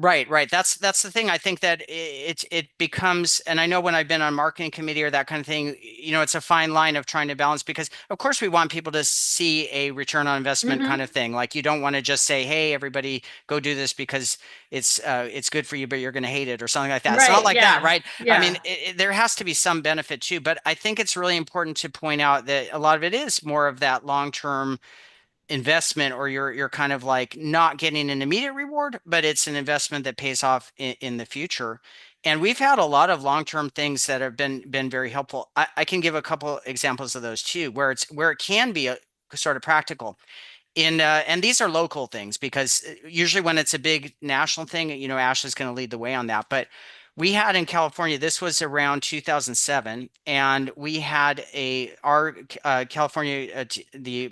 B: Right, right. That's the thing. I think that it becomes, and I know when I've been on marketing committee or that kind of thing, it's a fine line of trying to balance because of course we want people to see a return on investment kind of
A: Mm-hmm.
B: thing. Like you don't want to just say, "Hey, everybody, go do this because it's good for you, but you're going to hate it" or something like that. It's not
A: Right.
B: like that,
A: Yeah.
B: right? I mean,
A: Yeah.
B: there has to be some benefit too, but I think it's really important to point out that a lot of it is more of that long-term investment, or you're kind of like not getting an immediate reward, but it's an investment that pays off in the future. And we've had a lot of long-term things that have been very helpful. I can give a couple examples of those too, where it can be a sort of practical in and these are local things because usually when it's a big national thing, Ash is going to lead the way on that. But we had in California, this was around 2007, and we had our California the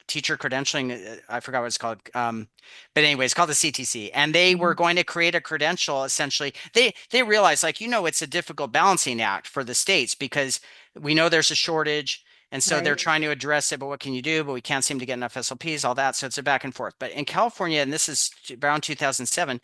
B: teacher credentialing, I forgot what it's called, but anyway, it's called the CTC, and they were
A: Mhm.
B: going to create a credential. Essentially, they realized, like, it's a difficult balancing act for the states because we know there's a shortage. And so they're
A: Right.
B: trying to address it, but what can you do? But we can't seem to get enough SLPs, all that. So it's a back and forth. But in California, and this is around 2007,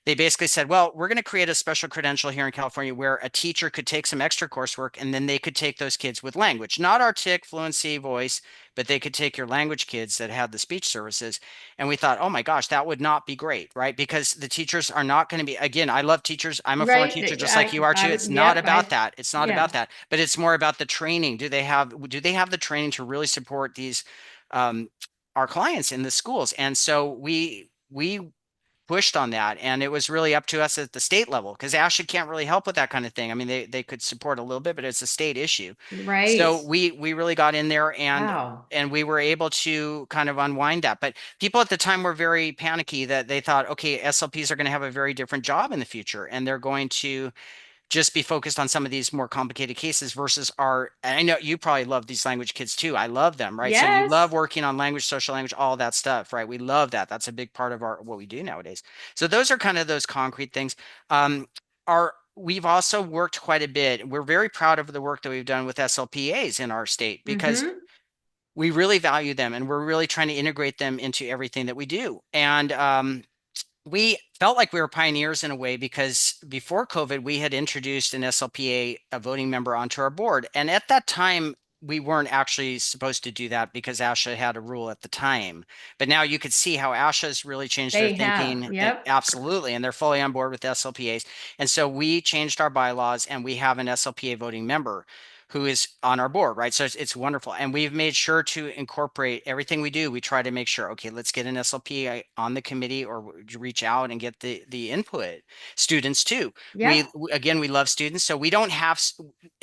B: they basically said, well, we're going to create a special credential here in California where a teacher could take some extra coursework and then they could take those kids with language, not our TIC, fluency, voice, but they could take your language kids that had the speech services. And we thought, oh my gosh, that would not be great, right? Because the teachers are not going to be, again, I love teachers. I'm a former
A: Right.
B: teacher just like you are too. It's not
A: Yep.
B: about that. It's not
A: Yeah.
B: about that, but it's more about the training. Do they have the training to really support these, um, our clients in the schools? And so we pushed on that, and it was really up to us at the state level because ASHA can't really help with that kind of thing. I mean, they could support a little bit, but it's a state issue.
A: Right.
B: So we really got in there, and
A: Wow.
B: we were able to kind of unwind that. But people at the time were very panicky that they thought, okay, SLPs are going to have a very different job in the future, and they're going to just be focused on some of these more complicated cases versus and I know you probably love these language kids too. I love them, right? So you love
A: Yes.
B: working on language, social language, all that stuff, right? We love that. That's a big part of what we do nowadays. So those are kind of those concrete things. We've also worked quite a bit. We're very proud of the work that we've done with SLPAs in our state because
A: Mm-hmm.
B: we really value them and we're really trying to integrate them into everything that we do. And we felt like we were pioneers in a way because before COVID, we had introduced an SLPA, a voting member, onto our board. And at that time, we weren't actually supposed to do that because ASHA had a rule at the time. But now you could see how ASHA's really changed their
A: They have.
B: thinking.
A: Yep.
B: Absolutely. And they're fully on board with SLPAs. And so we changed our bylaws and we have an SLPA voting member who is on our board, right? So it's wonderful. And we've made sure to incorporate everything we do. We try to make sure, okay, let's get an SLP on the committee or reach out and get the input. Students too.
A: Yep.
B: Again, we love students. So we don't have,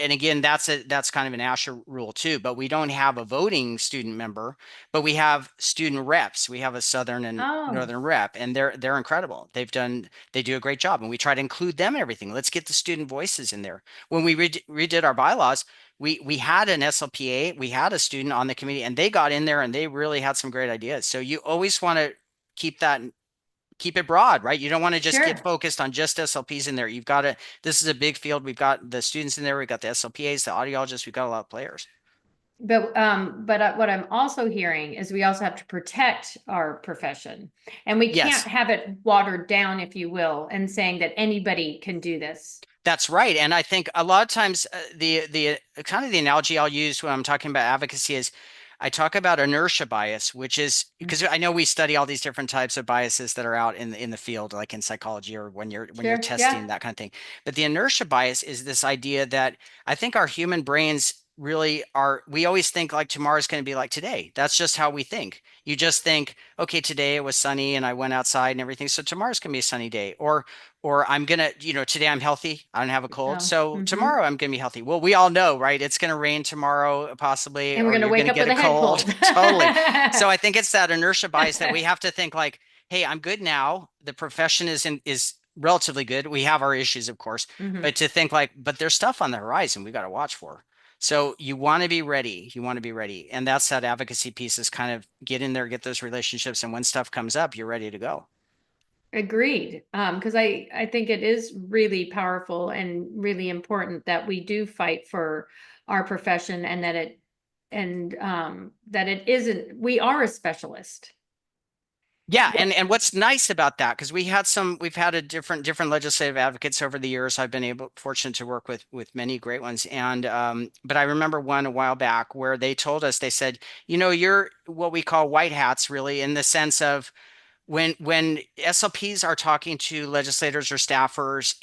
B: and again, that's kind of an ASHA rule too, but we don't have a voting student member, but we have student reps. We have a Southern and
A: Oh,
B: Northern rep, and they're incredible. They do a great job, and we try to include them in everything. Let's get the student voices in there. When we redid our bylaws, we had an SLPA, we had a student on the committee, and they got in there and they really had some great ideas. So you always want to keep it broad, right? You don't want to just get
A: sure.
B: focused on just SLPs in there. You've got to, this is a big field. We've got the students in there, we've got the SLPAs, the audiologists, we've got a lot of players.
A: But what I'm also hearing is we also have to protect our profession, and we can't
B: Yes.
A: have it watered down, if you will, and saying that anybody can do this.
B: That's right. And I think a lot of times the kind of the analogy I'll use when I'm talking about advocacy is I talk about inertia bias, which is because I know we study all these different types of biases that are out in the field, like in psychology or when you're
A: Sure. Yeah.
B: testing that kind of thing. But the inertia bias is this idea that I think our human brains really are, we always think like tomorrow's going to be like today. That's just how we think. You just think, okay, today it was sunny and I went outside and everything. So tomorrow's going to be a sunny day. Or I'm going to, today I'm healthy. I don't have a cold.
A: Oh,
B: So tomorrow I'm going to be healthy. Well, we all know, right? It's going to rain tomorrow, possibly,
A: And we're
B: or
A: going to
B: you're going
A: wake
B: to
A: up
B: get
A: with
B: a
A: a head
B: cold.
A: cold.
B: Totally. So I think it's that inertia bias that we have to think like, hey, I'm good now. The profession is relatively good. We have our issues, of course,
A: Hmm.
B: but to think like, but there's stuff on the horizon we got to watch for. So you want to be ready. You want to be ready. And that's that advocacy piece is kind of get in there, get those relationships. And when stuff comes up, you're ready to go.
A: Agreed. Because I think it is really powerful and really important that we do fight for our profession and that it isn't, we are a specialist.
B: Yeah,
A: What?
B: and what's nice about that, because we've had a different legislative advocates over the years. I've been fortunate to work with many great ones, and but I remember one a while back where they told us, they said, you're what we call white hats, really, in the sense of when SLPs are talking to legislators or staffers,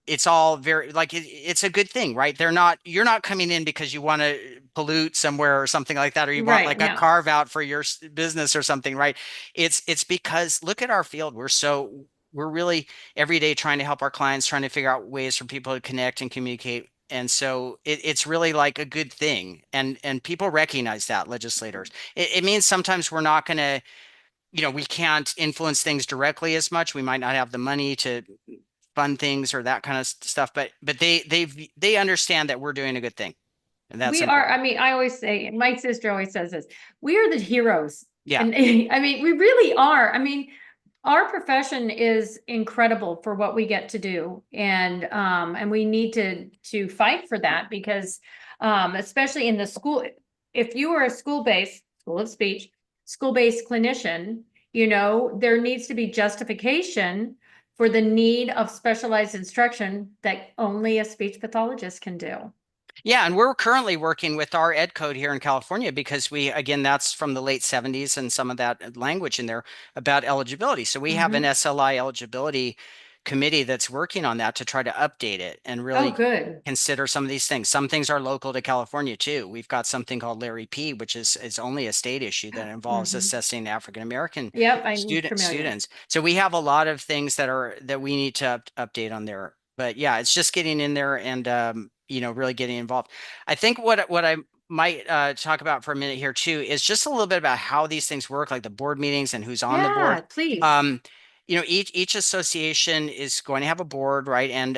B: it's all very like it's a good thing, right? You're not coming in because you want to pollute somewhere or something like that, or you want
A: Right.
B: like a
A: No,
B: carve out for your business or something, right? It's because look at our field. We're really every day trying to help our clients, trying to figure out ways for people to connect and communicate. And so it's really like a good thing. And people recognize that, legislators. It means sometimes we're not going to, we can't influence things directly as much. We might not have the money to fund things or that kind of stuff, but they understand that we're doing a good thing, and that's
A: we are. I
B: important.
A: mean, I always say, my sister always says this, we are the heroes.
B: Yeah.
A: And I mean, we really are. I mean, our profession is incredible for what we get to do. And we need to fight for that because especially in the school, if you are a school-based, school of speech, school-based clinician, there needs to be justification for the need of specialized instruction that only a speech pathologist can do.
B: Yeah, and we're currently working with our ed code here in California because again, that's from the late 70s and some of that language in there about eligibility. So we have an
A: Hmm.
B: SLI eligibility committee that's working on that to try to update it and
A: Oh,
B: really
A: good.
B: consider some of these things. Some things are local to California too. We've got something called Larry P, which is only a state issue that involves
A: Hmm.
B: assessing African American
A: Yep, I'm familiar.
B: students. So we have a lot of things that we need to update on there. But yeah, it's just getting in there and really getting involved. I think what I might talk about for a minute here too is just a little bit about how these things work, like the board meetings and who's on the board.
A: Yeah, please.
B: Um, each association is going to have a board, right? And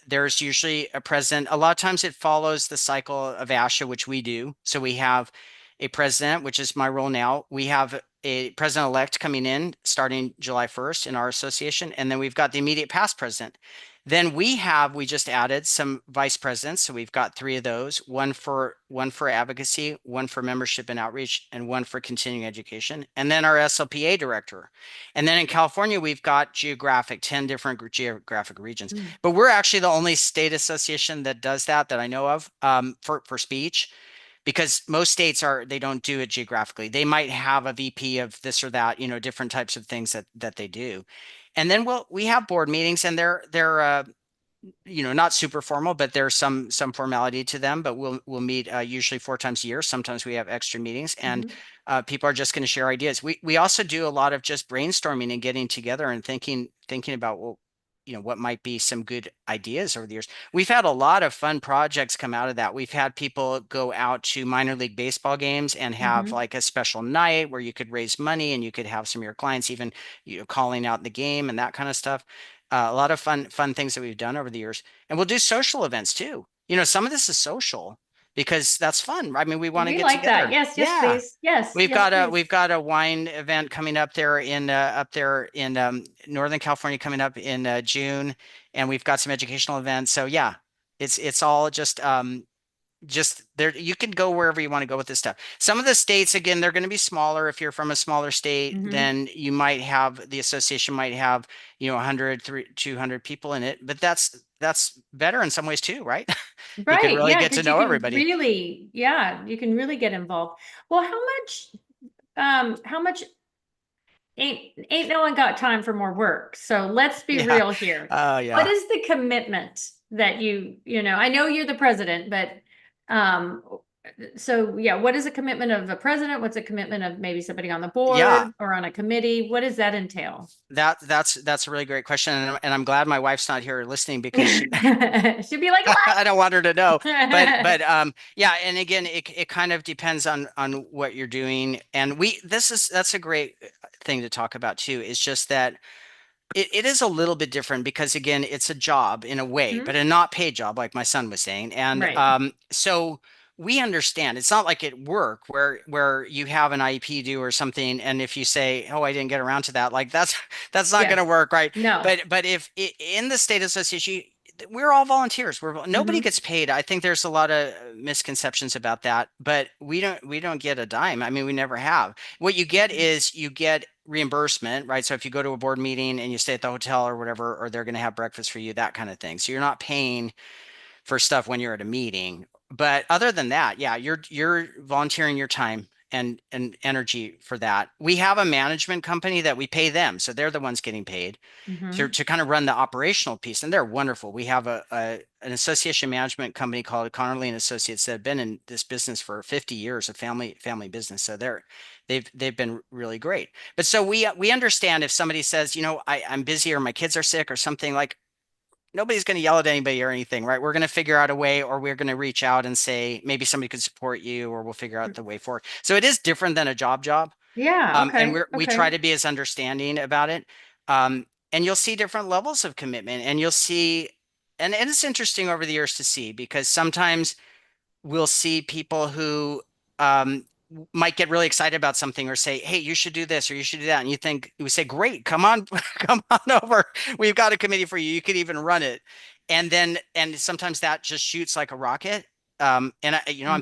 B: there's usually a president. A lot of times it follows the cycle of ASHA, which we do. So we have a president, which is my role now. We have a president-elect coming in starting July 1st in our association, and then we've got the immediate past president. Then we just added some vice presidents. So we've got three of those, one for advocacy, one for membership and outreach, and one for continuing education. And then our SLPA director. And then in California, we've got 10 different geographic regions.
A: Mm.
B: But we're actually the only state association that does that I know of for speech, because most states they don't do it geographically. They might have a VP of this or that, different types of things that they do. And then we have board meetings, and they're not super formal, but there's some formality to them. But we'll meet usually 4 times a year. Sometimes we have extra meetings, and
A: Mhm.
B: people are just going to share ideas. We also do a lot of just brainstorming and getting together and thinking about, well, what might be some good ideas over the years. We've had a lot of fun projects come out of that. We've had people go out to minor league baseball games and have
A: Mhm.
B: like a special night where you could raise money and you could have some of your clients even calling out the game and that kind of stuff. A lot of fun things that we've done over the years, and we'll do social events too. Some of this is social because that's fun. I mean, we want to
A: We
B: get
A: like that.
B: together.
A: Yes, yes,
B: Yeah.
A: please. Yes,
B: We've
A: yes,
B: got a
A: please.
B: we've got a wine event coming up there in Northern California coming up in June, and we've got some educational events. So yeah, it's all just there. You can go wherever you want to go with this stuff. Some of the states, again, they're going to be smaller. If you're from a smaller state,
A: Hmm.
B: then the association might have 100 200 people in it, but that's better in some ways too, right? You could
A: Right.
B: really
A: Yeah,
B: get to
A: because you
B: know
A: can
B: everybody.
A: really, yeah, you can really get involved. Well, how much ain't no one got time for more work. So let's be
B: Yeah.
A: real here. What
B: Yeah.
A: is the commitment that I know you're the president, but Um, so yeah, what is a commitment of a president? What's a commitment of maybe somebody on the
B: Yeah,
A: board or on a committee? What does that entail?
B: that's a really great question, and I'm glad my wife's not here listening because she
A: She'd be like,
B: I don't want her to know.
A: what?
B: Yeah, and again, it kind of depends on what you're doing. And that's a great thing to talk about too, is just that it is a little bit different because again, it's a job in a way,
A: Mhm.
B: but a not paid job, like my son was saying. And
A: Right.
B: so we understand it's not like at work where you have an IEP due or something, and if you say, "Oh, I didn't get around to that," like that's not going to
A: Yes.
B: work, right?
A: No.
B: But if in the state association, we're all volunteers. Nobody
A: Hmm.
B: gets paid. I think there's a lot of misconceptions about that, but we don't get a dime. I mean, we never have. What you get is you get reimbursement, right? So if you go to a board meeting and you stay at the hotel or whatever, or they're going to have breakfast for you, that kind of thing. So you're not paying for stuff when you're at a meeting. But other than that, yeah, you're volunteering your time and energy for that. We have a management company that we pay them, so they're the ones getting paid
A: Hmm.
B: to kind of run the operational piece, and they're wonderful. We have an association management company called Connerly and Associates that have been in this business for 50 years, a family business. So they've been really great. But so we understand if somebody says, I'm busy or my kids are sick or something, like nobody's going to yell at anybody or anything, right? We're going to figure out a way, or we're going to reach out and say maybe somebody could support you, or we'll figure out the way forward. So it is different than a job.
A: Yeah.
B: And
A: Okay.
B: we try
A: Okay.
B: to be as understanding about it. And you'll see different levels of commitment, and you'll see, and it's interesting over the years to see because sometimes we'll see people who um, might get really excited about something or say, "Hey, you should do this or you should do that," and we say, "Great, come on, come on over. We've got a committee for you. You could even run it." And sometimes that just shoots like a rocket. I'm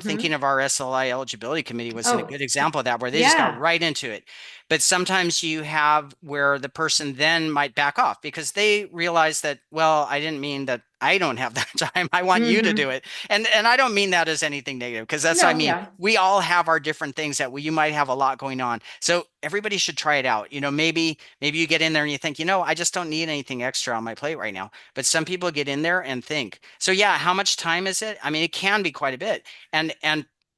A: Hmm.
B: thinking of our SLI eligibility committee was a
A: Oh,
B: good example of that, where they just got
A: yeah.
B: right into it. But sometimes you have where the person then might back off because they realize that, well, I didn't mean that I don't have that time. I want you to do
A: Hmm.
B: it. And I don't mean that as anything negative because that's what I
A: No,
B: mean.
A: yeah.
B: We all have our different things that you might have a lot going on. So everybody should try it out. Maybe you get in there and you think, I just don't need anything extra on my plate right now. But some people get in there and think. So yeah, how much time is it? I mean, it can be quite a bit. And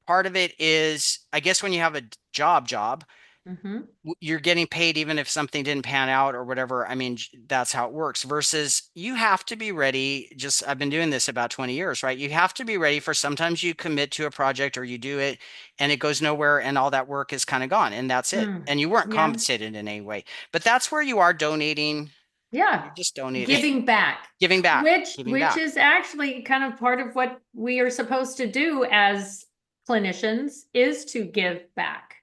B: part of it is, I guess when you have a job,
A: Hmm.
B: you're getting paid even if something didn't pan out or whatever. I mean, that's how it works versus you have to be ready. Just, I've been doing this about 20 years, right? You have to be ready for sometimes you commit to a project or you do it and it goes nowhere and all that work is kind of gone and that's it.
A: Mm.
B: And you weren't
A: Yeah.
B: compensated in any way. But that's where you are donating.
A: Yeah.
B: You're just donating,
A: Giving back,
B: giving back,
A: which
B: giving
A: which
B: back.
A: is actually kind of part of what we are supposed to do as clinicians is to give back.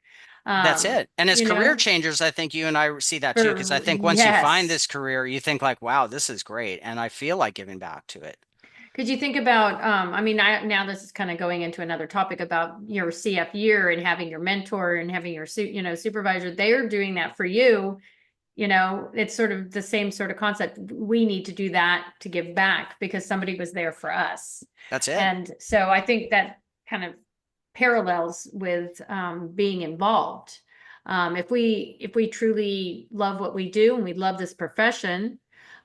B: That's
A: Um,
B: it. And as
A: you
B: career
A: know,
B: changers, I think you and I see that too, because I
A: for
B: think once you find
A: yes.
B: this career, you think like, wow, this is great. And I feel like giving back to it.
A: Could you think about, I mean, now this is kind of going into another topic about your CF year and having your mentor and having your, supervisor. They're doing that for you. It's sort of the same sort of concept. We need to do that to give back because somebody was there for us.
B: That's it.
A: And so I think that kind of parallels with being involved. If we truly love what we do and we love this profession,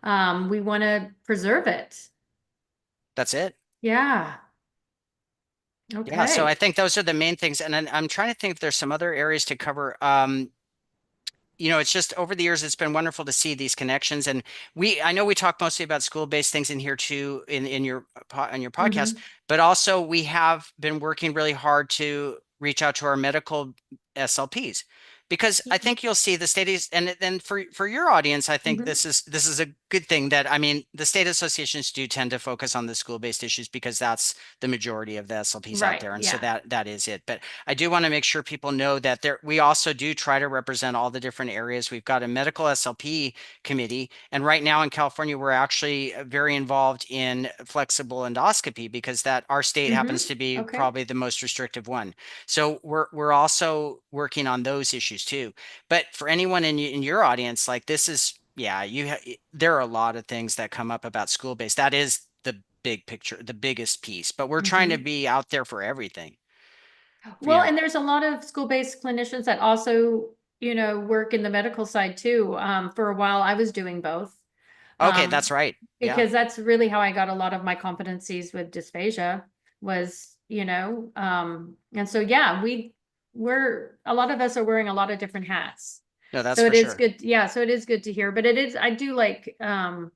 A: we want to preserve it.
B: That's it.
A: Yeah.
B: Yeah, so I
A: Okay.
B: think those are the main things. And then I'm trying to think if there's some other areas to cover. It's just over the years, it's been wonderful to see these connections. And I know we talk mostly about school-based things in here too, in your on your podcast,
A: Hmm.
B: but also we have been working really hard to reach out to our medical SLPs because I think you'll see the state is, and then for your audience, I think
A: Hmm.
B: this is a good thing that I mean the state associations do tend to focus on the school-based issues because that's the majority of the SLPs out
A: Right.
B: there, and so
A: Yeah.
B: that is it. But I do want to make sure people know that we also do try to represent all the different areas. We've got a medical SLP committee, and right now in California, we're actually very involved in flexible endoscopy because that our state happens
A: Hmm.
B: to be
A: Okay.
B: probably the most restrictive one. So we're also working on those issues too. But for anyone in your audience, like this is, yeah, there are a lot of things that come up about school-based. That is the big picture, the biggest piece, but we're trying to
A: Hmm.
B: be out there for everything.
A: Well, and there's a lot of school-based clinicians that also, work in the medical side too. For a while, I was doing both.
B: Okay,
A: Um,
B: that's right. Yeah.
A: because that's really how I got a lot of my competencies with dysphagia was And so, yeah, we're, a lot of us are wearing a lot of different hats.
B: No, that's
A: So
B: for
A: it is
B: sure.
A: good. Yeah. So it is good to hear, but I do like, I'm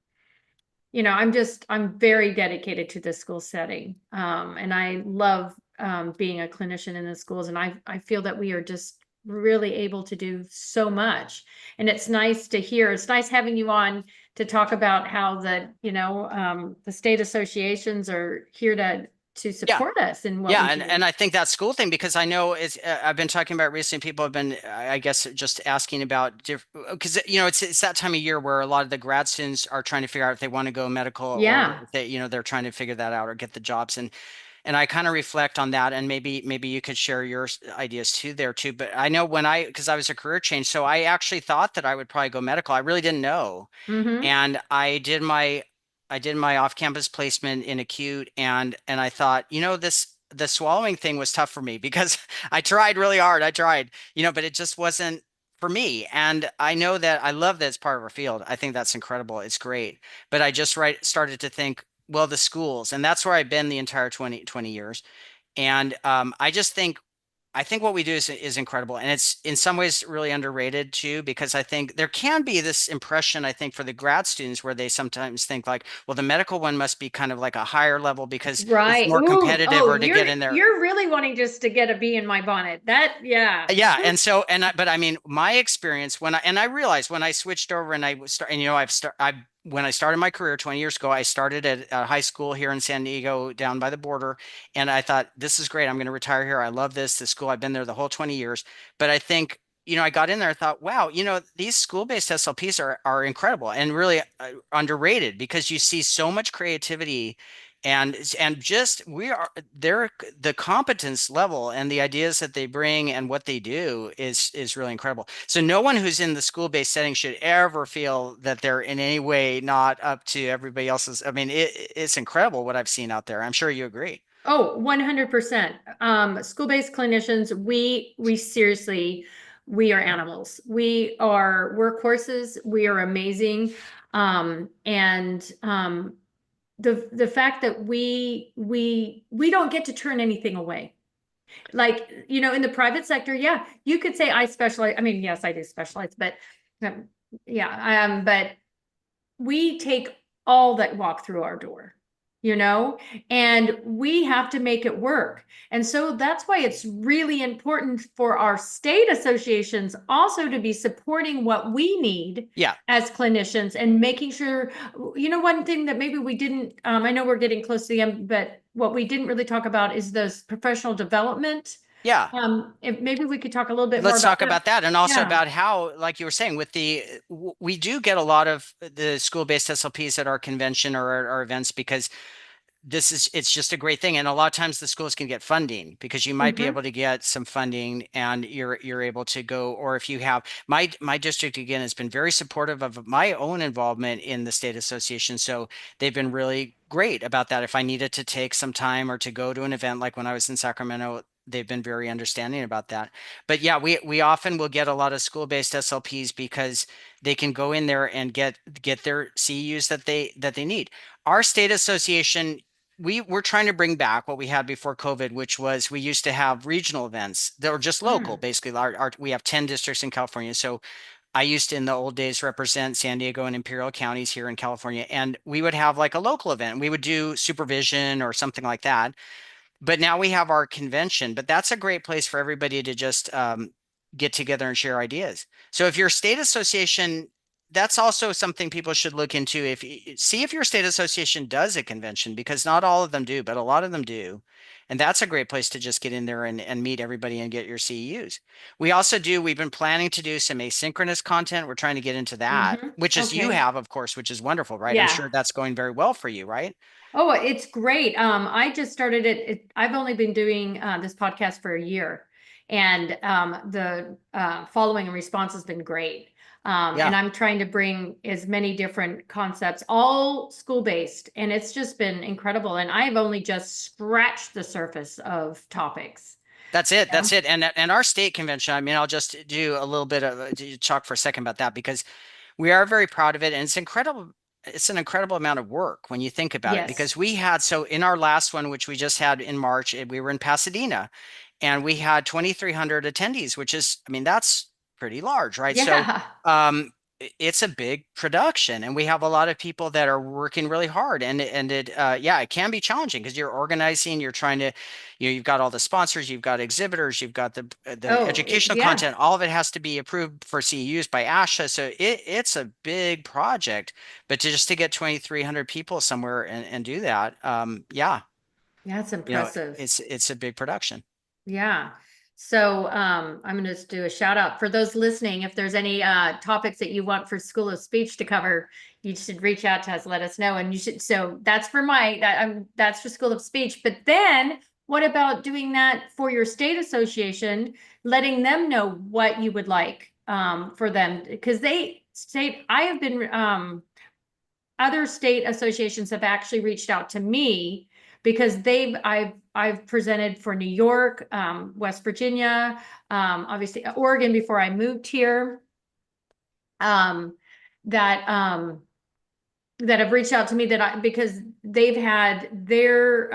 A: very dedicated to the school setting. And I love, being a clinician in the schools. And I feel that we are just really able to do so much. And it's nice to hear. It's nice having you on to talk about how the state associations are here to
B: Yeah.
A: support us in what
B: Yeah,
A: we do.
B: and I think that school thing, because I know I've been talking about recently. People have been, I guess, just asking about because it's that time of year where a lot of the grad students are trying to figure out if they want to go medical, or
A: Yeah.
B: if they're trying to figure that out or get the jobs. And I kind of reflect on that, and maybe you could share your ideas too there too. But I know because I was a career change, so I actually thought that I would probably go medical. I really didn't know.
A: Mm-hmm.
B: And I did my off-campus placement in acute, and I thought, the swallowing thing was tough for me because I tried really hard. I tried, but it just wasn't for me. And I know that I love that it's part of our field. I think that's incredible. It's great. But I just started to think, well, the schools, and that's where I've been the entire 20 years. And I think what we do is incredible, and it's in some ways really underrated too, because I think there can be this impression, I think, for the grad students where they sometimes think like, well, the medical one must be kind of like a higher level because it's
A: Right.
B: more
A: Ooh,
B: competitive
A: oh,
B: or to get in there.
A: you're really wanting just to get a bee in my bonnet. Yeah.
B: Yeah, and so but I mean, my experience I realized when I switched over and I was start and I when I started my career 20 years ago, I started at a high school here in San Diego down by the border, and I thought this is great. I'm going to retire here. I love this school. I've been there the whole 20 years. But I think I got in there. I thought, wow, these school-based SLPs are incredible and really underrated because you see so much creativity and just the competence level and the ideas that they bring and what they do is really incredible. So no one who's in the school-based setting should ever feel that they're in any way not up to everybody else's. I mean, it's incredible what I've seen out there. I'm sure you agree.
A: Oh, 100%. School-based clinicians, we seriously, we are animals. We are workhorses. We are amazing. And the fact that we don't get to turn anything away. Like, in the private sector, yeah, you could say I specialize. I mean, yes, I do specialize, but um, yeah, but we take all that walk through our door, and we have to make it work. And so that's why it's really important for our state associations also to be supporting what we need
B: Yeah.
A: as clinicians and making sure, one thing that maybe we didn't, I know we're getting close to the end, but what we didn't really talk about is those professional development.
B: Yeah.
A: If maybe we could talk a little bit more
B: Let's
A: about
B: talk
A: that.
B: about that, and also
A: Yeah.
B: about how, like you were saying, we do get a lot of the school-based SLPs at our convention or our events because it's just a great thing. And a lot of times the schools can get funding because you might be
A: Mm-hmm.
B: able to get some funding and you're able to go, or if you have my district again has been very supportive of my own involvement in the state association. So they've been really great about that. If I needed to take some time or to go to an event, like when I was in Sacramento, they've been very understanding about that. But yeah, we often will get a lot of school-based SLPs because they can go in there and get their CEUs that they need. Our state association, we're trying to bring back what we had before COVID, which was we used to have regional events that were just local.
A: Mm.
B: Basically, we have 10 districts in California. So I used to, in the old days, represent San Diego and Imperial counties here in California. And we would have like a local event. We would do supervision or something like that. But now we have our convention, but that's a great place for everybody to just get together and share ideas. So if your state association, that's also something people should look into. See if your state association does a convention, because not all of them do, but a lot of them do. And that's a great place to just get in there and meet everybody and get your CEUs. We've been planning to do some asynchronous content. We're trying to get into that,
A: Mm-hmm.
B: which is you
A: Okay.
B: have, of course, which is wonderful, right? I'm
A: Yeah.
B: sure that's going very well for you, right?
A: Oh, it's great. I just started I've only been doing this podcast for a year, and the following and response has been great. And
B: Yeah.
A: I'm trying to bring as many different concepts, all school-based, and it's just been incredible. And I've only just scratched the surface of topics.
B: That's it.
A: Yeah.
B: That's it. And our state convention, I mean, I'll just do a little bit of talk for a second about that because we are very proud of it, and it's incredible. it's an incredible amount of work when you think about it,
A: Yes.
B: because we had, so in our last one, which we just had in March, we were in Pasadena and we had 2,300 attendees, which is, I mean, that's pretty large, right? So,
A: Yeah.
B: um, it's a big production and we have a lot of people that are working really hard, and yeah, it can be challenging because you're organizing, you're trying to, you've got all the sponsors, you've got exhibitors, you've got the
A: Oh,
B: educational
A: yeah.
B: content, all of it has to be approved for CEUs by ASHA. So it's a big project, but just to get 2,300 people somewhere and do that, yeah,
A: That's
B: you know,
A: impressive.
B: it's a big production.
A: Yeah. So I'm going to just do a shout out for those listening. If there's any topics that you want for School of Speech to cover, you should reach out to us, let us know. And you should, so that's for that's for School of Speech. But then what about doing that for your state association, letting them know what you would like for them? Because I have been other state associations have actually reached out to me because I've presented for New York, West Virginia, obviously Oregon before I moved here. Um, that that have reached out to me because they've had their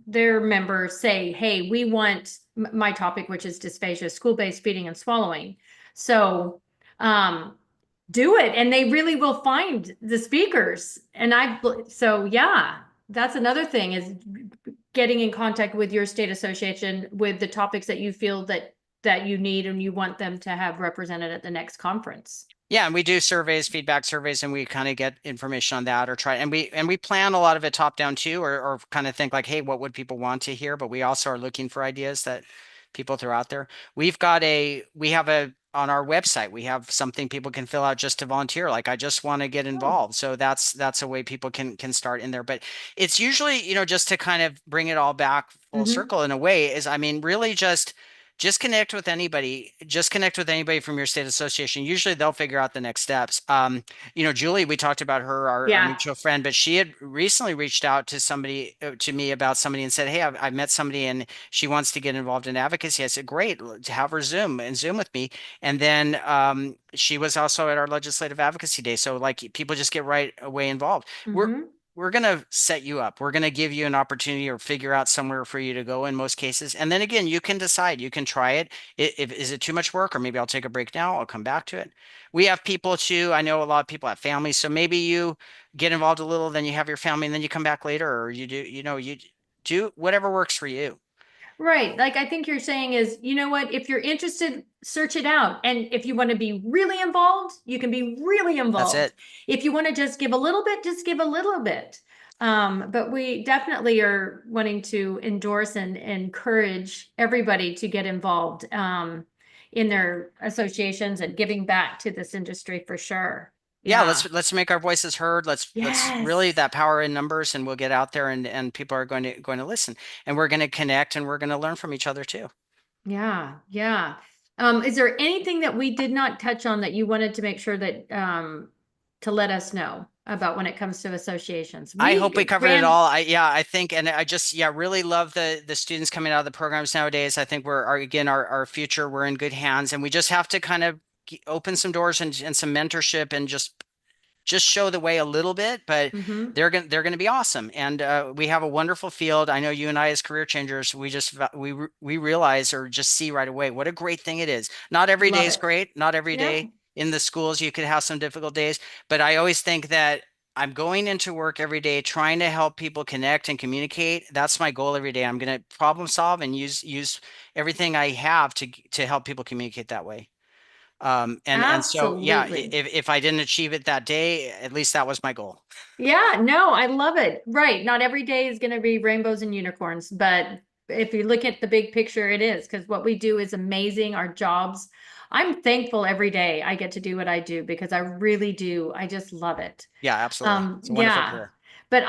A: members say, hey, we want my topic, which is dysphagia, school-based feeding and swallowing. So do it, and they really will find the speakers. And so yeah, that's another thing, is getting in contact with your state association with the topics that you feel that you need and you want them to have represented at the next conference.
B: Yeah, and we do surveys, feedback surveys, and we kind of get information on that or try, and we plan a lot of it top down too, or kind of think like, hey, what would people want to hear? But we also are looking for ideas that people throw out there. We have a on our website, we have something people can fill out just to volunteer. Like, I just want to get
A: Oh.
B: involved. So that's a way people can start in there. But it's usually, just to kind of bring it all back full
A: Mm-hmm.
B: circle in a way, is, I mean, really just connect with anybody. Just connect with anybody from your state association. Usually they'll figure out the next steps. Julie, we talked about her, our
A: Yeah.
B: mutual friend, but she had recently reached out to somebody, to me about somebody, and said, hey, I've met somebody and she wants to get involved in advocacy. I said, great, to have her Zoom with me. And then she was also at our legislative advocacy day. So like, people just get right away involved. We're
A: Mm-hmm.
B: we're going to set you up. We're going to give you an opportunity or figure out somewhere for you to go in most cases. And then again, you can decide, you can try it. If, is it too much work, or maybe I'll take a break now, I'll come back to it. We have people too. I know a lot of people have families. So maybe you get involved a little, then you have your family, and then you come back later, or you do whatever works for you.
A: Right. Like, I think you're saying is, you know what, if you're interested, search it out. And if you want to be really involved, you can be really
B: That's
A: involved.
B: it.
A: If you want to just give a little bit, just give a little bit. But we definitely are wanting to endorse and encourage everybody to get involved in their associations and giving back to this industry for sure.
B: Yeah,
A: Yeah.
B: let's make our voices heard. Let's really,
A: Yes.
B: that power in numbers, and we'll get out there, and people are going to listen, and we're going to connect, and we're going to learn from each other too.
A: Yeah, yeah. Is there anything that we did not touch on that you wanted to make sure that to let us know about when it comes to associations?
B: I
A: We
B: hope we covered it
A: ran.
B: all. I think, and I just, yeah, really love the students coming out of the programs nowadays. I think our future, we're in good hands, and we just have to kind of open some doors and some mentorship, and just show the way a little bit, but
A: Mm-hmm.
B: they're going to be awesome. And we have a wonderful field. I know you and I, as career changers, we realize, or just see right away, what a great thing it is. Not every day
A: Love
B: is
A: it.
B: great. Not every
A: Yeah.
B: day in the schools you could have some difficult days, but I always think that I'm going into work every day trying to help people connect and communicate. That's my goal every day. I'm going to problem solve and use everything I have to help people communicate that way. And so, yeah,
A: Absolutely.
B: if I didn't achieve it that day, at least that was my goal.
A: Yeah, no, I love it. Right. Not every day is going to be rainbows and unicorns, but if you look at the big picture, it is, because what we do is amazing. Our jobs, I'm thankful every day I get to do what I do because I really do. I just love it.
B: Yeah, absolutely. It's a wonderful
A: Yeah.
B: career.
A: But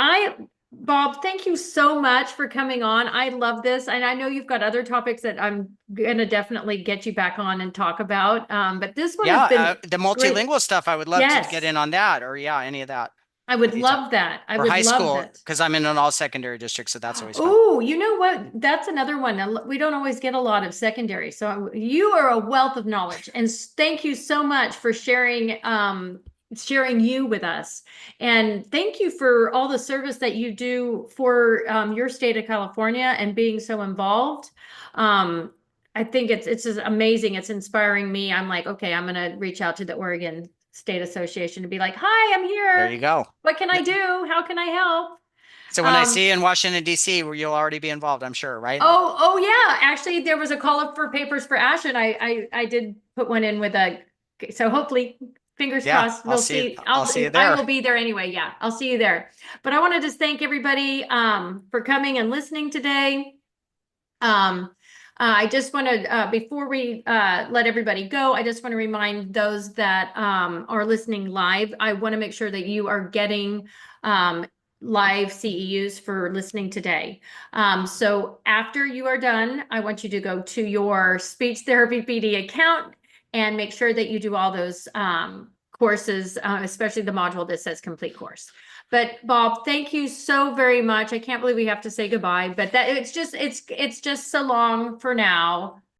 A: Bob, thank you so much for coming on. I love this. And I know you've got other topics that I'm gonna definitely get you back on and talk about. But this one
B: Yeah,
A: has been
B: the
A: great.
B: multilingual stuff, I would love to get
A: Yes,
B: in on that, or yeah, any of that
A: I would
B: anytime.
A: love that. I
B: For
A: would
B: high
A: love
B: school,
A: that.
B: because I'm in an all secondary district, so that's always fun.
A: Oh, you know what? That's another one. We don't always get a lot of secondary. So you are a wealth of knowledge. And thank you so much for sharing sharing you with us. And thank you for all the service that you do for your state of California and being so involved. I think it's just amazing. It's inspiring me. I'm like, okay, I'm going to reach out to the Oregon State Association to be like, hi, I'm
B: There you
A: here.
B: go.
A: What can I do? How can I help?
B: So when I
A: Um,
B: see you in Washington, D.C., you'll already be involved, I'm sure, right?
A: oh yeah. Actually, there was a call up for papers for Ash, and I did put one in with a. So hopefully, fingers
B: Yeah,
A: crossed. We'll see.
B: I'll see you
A: I
B: there.
A: will be there anyway. Yeah, I'll see you there. But I want to just thank everybody for coming and listening today. Um, I just want to, before we let everybody go, I just want to remind those that are listening live, I want to make sure that you are getting live CEUs for listening today. So after you are done, I want you to go to your Speech Therapy PD account and make sure that you do all those courses, especially the module that says complete course. But Bob, thank you so very much. I can't believe we have to say goodbye, but that it's just so long for now.